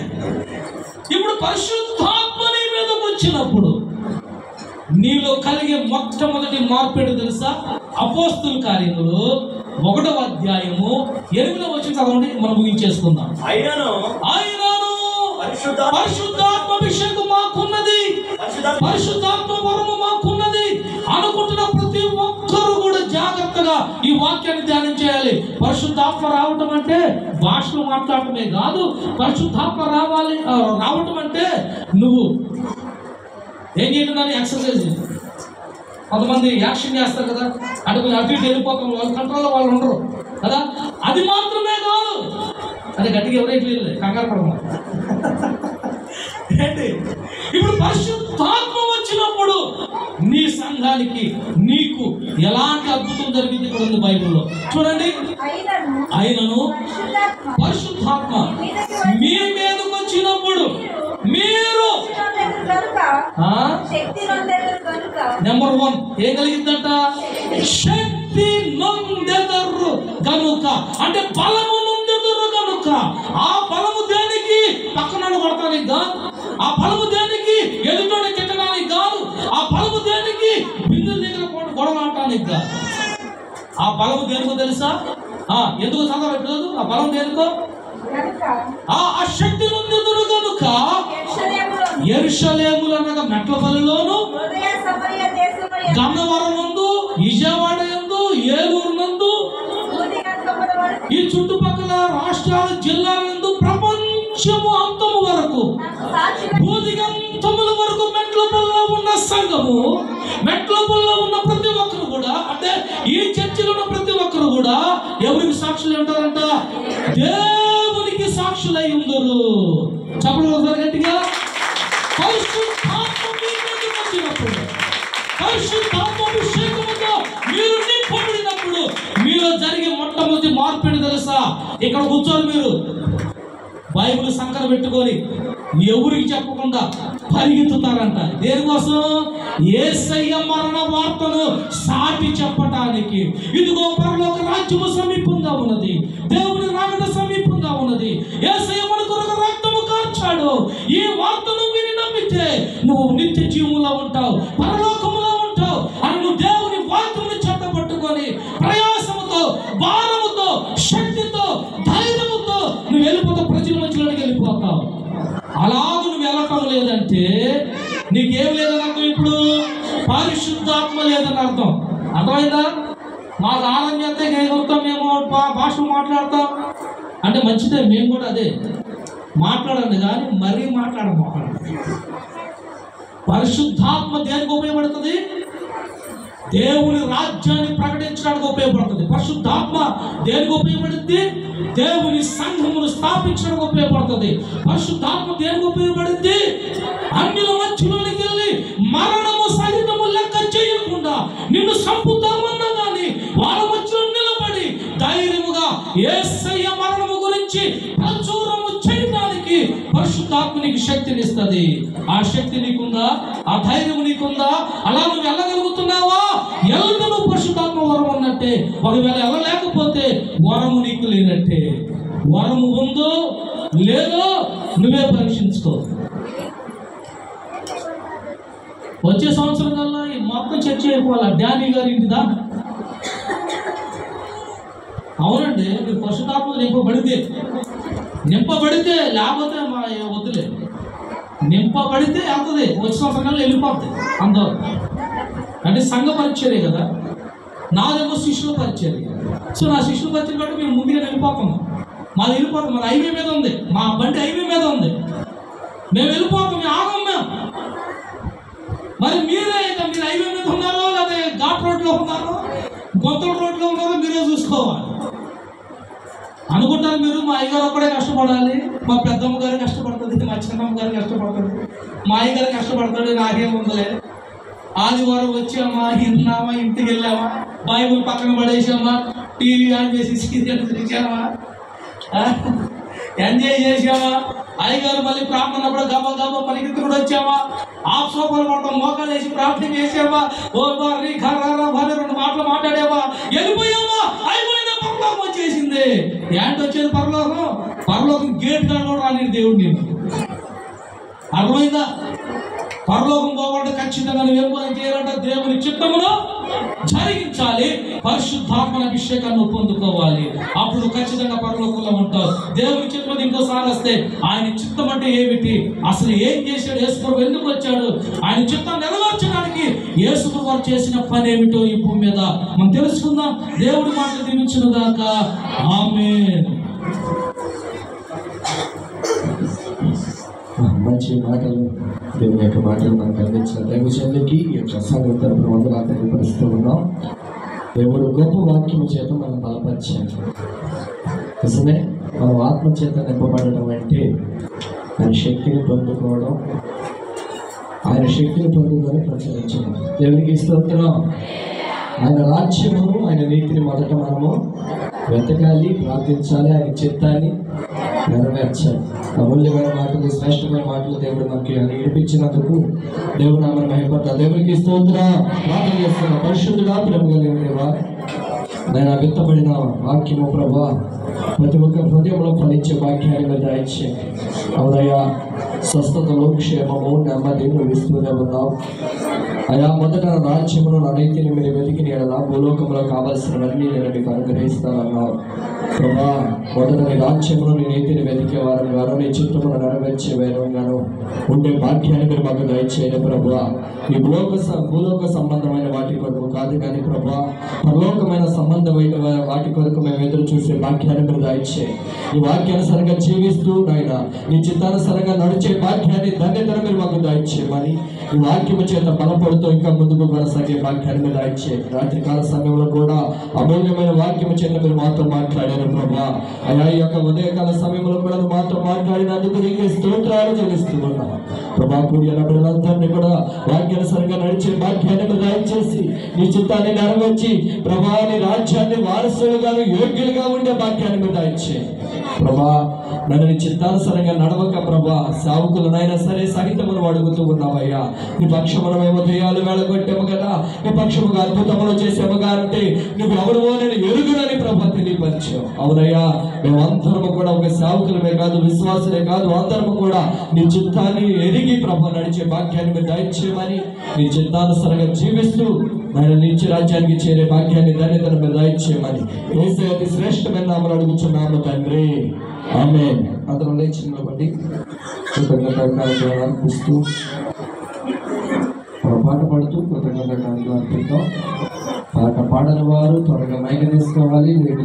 ఇప్పుడు పరిశుద్ధాత్మ నీ మీదకు వచ్చినప్పుడు నీలో కలిగే మొట్టమొదటి మార్పు తెలుసా? అపోస్తుల కార్యములు 1వ అధ్యాయము 8వ వచనం చదవండి, మనం ముగించేసుకుందాం. అయినను పరిశుద్ధాత్మ అభిషేకం మాకున్నది, పరిశుద్ధాత్మ వరము మాకున్నది అనుకుంటున్న ప్రతి ఒక్కరూ కూడా జాగ్రత్తగా ఈ వాక్యాన్ని ధ్యానం చేయాలి. పరిశుద్ధాత్మ రావటం అంటే భాషలు మాట్లాడటమే కాదు. పరిశుద్ధాత్మ రావటం అంటే నువ్వు ఏం చేయడం? ఎక్సర్సైజ్. కొంతమంది యాక్షన్ చేస్తారు కదా, అంటే అటు ఇటు వెళ్ళిపోతాం, వాళ్ళ కంట్రోల్లో వాళ్ళు ఉండరు కదా. అది మాత్రమే కాదు, అది గట్టిగా ఎవరైతే కంగారు పడము. ఏంటి? ఇప్పుడు పరిశుద్ధాత్మ వచ్చినప్పుడు నీ సంఘానికి నీకు ఎలాంటి అద్భుతం జరిగింది కూడా ఉంది బైబిల్లో. చూడండి, అయినను పరిశుద్ధాత్మ మీ మీదకి వచ్చినప్పుడు మీరు నెంబర్ 1 ఏం కలిగిందంట? శక్తి నొందెదరు కనుక, అంటే బలము నొందెదరు కనుక. ఆ బలము దేనికి? పక్కన కొడతానికి కాదు. ఆ బలము దేనికి? ఎదుటోని తిట్టడానికి కాదు. ఆ బలము దేనికి? బిందుల దగ్గర గొడవ ఆడటానికి కాదు. ఆ బలము దేనికో తెలుసా? ఎందుకు చదవట్లేదు? ఆ బలం దేనికో? ఆ శక్తి నొందెదరు కనుక యెరూషలేములో అనగా మెట్లపల్లిలోను, గన్నవరం నందు, విజయవాడ యందు, ఏలూరు నందు, ఈ చుట్టుపక్కల రాష్ట్రాల జిల్లాలందు, ప్రపంచము అంతము వరకు, భూదిగంతముల వరకు మెట్లపల్లిలో ఉన్న సంఘము, మెట్లపల్లిలో ఉన్న ప్రతి ఒక్కరు కూడా, అంటే ఈ చర్చిలో ఉన్న ప్రతి ఒక్కరు కూడా ఎవరికి సాక్షులు ఉంటారంట? దేవునికి సాక్షులై ఉందరు. చెప్పడం గట్టిగా. పరిశుద్ధాత్మ మీ మీదకి వచ్చినప్పుడు, పరిశుద్ధాత్మ అభిషేకముతో మీరు నింపబడినప్పుడు మీలో జరిగే మొట్టమొదటి మార్పు తెలుసా? ఇక్కడ కూర్చొని మీరు బైబిల్ సంకర పెట్టుకొని ఎవరికి చెప్పకుండా పరిగెత్తుతారంట. దేనికోసం? యేసయ్య మరణ వార్తను సాటి చెప్పటానికి. ఇదిగో పరలోక రాజ్యము సమీపంగా ఉన్నది, దేవుని రాకడ సమీపంగా ఉన్నది, యేసయ్య మన కొరకు రక్తము కార్చాడు. ఈ వార్తను విని నమ్మితే నువ్వు నిత్య జీవములో ఉంటావు, పరలోకములో ఉంటావు అని నువ్వు దేవుని వాక్యమును చేతపట్టుకొని ప్రయాసముతో, భారముతో, శక్తితో, ధైర్యముతో నువ్వు వెళ్ళిపోతావు, ప్రజల మధ్యలోకి వెళ్ళిపోతావు. అలాగ నువ్వు వెళ్ళటం లేదంటే నీకేం లేదని అర్థం. ఇప్పుడు పరిశుద్ధాత్మ లేదని అర్థం. అర్థమైందా? మాకు ఆనందం చేస్తే ఎగురుతాం, మేము భాష మాట్లాడతాం అంటే మంచిదే, మేము కూడా అదే మాట్లాడండి, కానీ మరీ మాట్లాడము. పరిశుద్ధాత్మ దేనికి ఉపయోగపడుతుంది? దేవుని రాజ్యాన్ని ప్రకటించడానికి ఉపయోగపడుతుంది. పరిశుద్ధాత్మ దేనికి ఉపయోగపడుతుంది? దేవుని సంఘమును స్థాపించడానికి ఉపయోగపడుతుంది. పరిశుద్ధాత్మ దేనికి ఉపయోగపడుతుంది? అన్యుల మధ్యలోనికి వెళ్ళి మరణము సహితము లెక్క చేయకుండా నిన్ను సంపుతామన్నా కానీ వాళ్ళ మధ్యలో నిలబడి ధైర్యముగా యేసయ్య మరణము గురించి ప్రచురము చేయడానికి పరిశుద్ధ పరిశుద్ధాత్మ నీకు శక్తిని ఇస్తుంది. ఆ శక్తి నీకుందా? ఆ ధైర్యం నీకుందా? అలా నువ్వు వెళ్ళగలుగుతున్నావా? ఎల్లుండి నువ్వు పరిశుద్ధాత్మ వరం ఉన్నట్టే. ఒకవేళ వెళ్ళలేకపోతే వరము నీకు లేనట్టే. వరము ఉందో లేదో నువ్వే పరీక్షించుకో. వచ్చే సంవత్సరం కల్లా ఈ మొత్తం చర్చ అయిపోవాలా డానీ గారి ఇంటిదా? అవునండి, మీరు పరిశుద్ధాత్మ నింపబడితే లేకపోతే మా వద్దులే. నింపబడితే వెళ్తుంది, వచ్చే సంవత్సరం వెళ్ళిపోతుంది అందరూ. అంటే సంఘ పరిచర్య కదా, నాదేమో శిష్యుల పరిచర్య. సో నా శిష్యుల పరిచయం బట్టి మేము ముందుగా వెళ్ళిపోతాము. మాది వెళ్ళిపోతాం, మాది హైవే మీద ఉంది, మా బండి హైవే మీద ఉంది, మేము వెళ్ళిపోతాం, మేము ఆగం మేము. మరి మీరే ఇక మీరు హైవే మీద ఉన్నారో లేదా ఘాట్ రోడ్లో ఉన్నారో గొంతుల రోడ్లో ఉన్నారో మీరే చూసుకోవాలి. అనుకుంటారు మీరు మా అయ్యగారు ఒక్కడే కష్టపడాలి, మా పెద్దమ్మ గారు కష్టపడుతుంది, మా చిన్నమ్మ గారు కష్టపడుతుంది, మా అయ్యగారు కష్టపడతాడు, నాకేం ఉందలే. ఆదివారం వచ్చామా, తిన్నామా, ఇంటికి వెళ్ళామా, బైబుల్ పక్కన పడేసామా, టీవీ ఆన్ చేసి సీరియల్ చూసామా, ఎంజాయ్ చేసామా, అయ్యగారు మళ్ళీ ప్రార్థన కూడా గబా పరిగెత్తి కూడా వచ్చామా, ఆఫ్ సోపాలు పడతాం, మోకాలు వేసి ప్రార్థన చేసామా, ఓ బారీ ఖర్రా భారీ 2 మాటలు మాట్లాడామా, వెళ్ళిపోయామా, అయిపోయిందా, పరలోకం వచ్చేసింది. ఏంటి వచ్చేది పరలోకం గేట్ కాడ కూడా రాని దేవుడు నేను. అర్థమైందా? పరలోకం పోవాలంటే ఖచ్చితంగా నువ్వు ఏం చేయాలంటే దేవుని చిత్తమును జరిగించాలి, పరిశుద్ధాత్మల అభిషేకాన్ని పొందుకోవాలి. అప్పుడు ఖచ్చితంగా పరలోకంలో ఉంటావు. దేవుని చిత్తం ఇంకోసారి వస్తే ఆయన చిత్తం అంటే ఏమిటి, అసలు ఏం చేశాడు, యేసుప్రభు ఎందుకు వచ్చాడు, ఆయన చిత్తం నెరవేర్చడానికి యేసుప్రభు వారు చేసిన పని ఏమిటో ఈ భూమి మీద మనం తెలుసుకుందాం. దేవుడి మాటలు దీవించును గాక. ఆమేన్. మంచి మాటలు, దేవుని యొక్క మాటలు మనకు అందించిన దైవజనులకి ఈ యొక్క సంఘం తరపున వందనాలు తెలియపరుస్తూ ఉన్నాం. దేవుడు గొప్ప వాక్యము చేత మనం బలపరిచాడు. నిజమే, మనం ఆత్మ చేత నింపబడడం అంటే ఆయన శక్తిని పొందుకోవడం, ఆయన శక్తిని పొందుకొని ప్రచురించడం. దేవునికి స్తోత్రం. ఆయన రాజ్యమును, ఆయన నీతిని మొదట మనము వెతకాలి, ప్రార్థించాలి, ఆయన చిత్తాన్ని నెరవేర్చాలి. అమూల్యమైన మాటలు, శ్రేష్టమైన మాటలు దేవుడు మనకి నేర్పించినందుకు దేవుడు నామమున మహిమపడతాడు. దేవునికి స్తోత్రం. ప్రార్థన చేస్తున్నా. పరిశుద్ధుడా, ప్రేమ కలిగిన దేవా, నేను విత్తబడిన వాక్యము ప్రభువా ప్రతి ఒక్క హృదయంలో ఫలించే వాక్యాన్ని మీద దయచేయండి. అవునయ్యా, స్వస్థతలు, క్షేమము, నెమ్మది నువ్వు ఇస్తూనే ఉన్నావు అయ్యా. మొదట రాజ్యమును, నా నీతిని మీరు వెతికి నేడలా భూలోకంలో కావాల్సినవన్నీ నేను మీకు అనుగ్రహిస్తానన్నావు ప్రభా. మొదట నీ రాజ్యమును, నీ నీతిని వెతికే వారం గాను, నీ చిత్తమును నెరవేర్చే వేరంగాను ఉండే భాగ్యాన్ని మీరు మాకు దయచేయండి ప్రభువా. ఈ భూలోక సంబంధమైన వాటి కొరకు కాదు కానీ ప్రభా, పరలోకమైన సంబంధమైన వాటి కొరకు మేము ఎదురు చూసే భాగ్యాన్ని మీరు దయచేయండి. ఈ వాక్యానుసారంగా జీవిస్తూ నాయన నీ చిత్తానుసారంగా నడిచే భాగ్యాన్ని, ధన్యతను మీరు మాకు దయచేయమని, ఈ వాక్యము చేత బలపడుతూ ఇంకా ముందుకు కొనసాగే భాగ్యాన్ని మీరు దయచేయండి. రాత్రికాల సమయంలో కూడా అమూల్యమైన వాక్యము చేత మీరు మాతో మాట్లాడారు ప్రభా. అయా, ఈ యొక్క ఉదయకాల సమయంలో కూడా మాతో మాట్లాడినందుకు నీకే స్తోత్రాలు చెల్లిస్తూ ఉన్నాం ప్రభా. కూడిన బిడ్డలందరినీ కూడా వాక్యానుసారంగా నడిచే భాగ్యాన్ని మీరు దయచేసి నీ చిత్తాన్ని నెరవేర్చి ప్రభా, నీ రాజ్యాన్ని వారసులుగాను యోగ్యులుగా ఉండే భాగ్యాన్ని మీరు దయచేయండి ప్రభా. నన్ను నీ చిత్తానుసారంగా నడవక ప్రభా, సావుకులనైనా సరే సహితమును అడుగుతూ ఉన్నావయ్యా. నీ పక్షమును మేము దెయ్యాలు వెళ్ళగొట్టాము కదా, నీ పక్షముగా అద్భుతములు చేసాము కాబట్టి నువ్వు ఎవరువో నేను ఎరుగునని ప్రభా తెలియపరిచావు. అవునయ్యా, మేమందరము కూడా ఒక సావుకులమే కాదు, విశ్వాసులే కాదు, అందరము కూడా నీ చిత్తాన్ని ఎరిగి ప్రభా నడిచే భాగ్యాన్ని మీరు దయచేయమని, నీ చిత్తానుసారంగా జీవిస్తూ ఆయన నిత్య రాజ్యానికి చేరే భాగ్యాన్ని, ధన్యతను మీరు దయచేయమని యేసయ్య అతి శ్రేష్టమైన నామములో అడుగుచున్నాము తండ్రి. ఆమేన్. అందరం లేచి నిలబడి కృతజ్ఞతలు అర్పిస్తూ పాట పాడుతూ కృతజ్ఞతలు అర్పిద్దాం. పాట పాడని వారు త్వరగా మైక్ తీసుకోవాలి.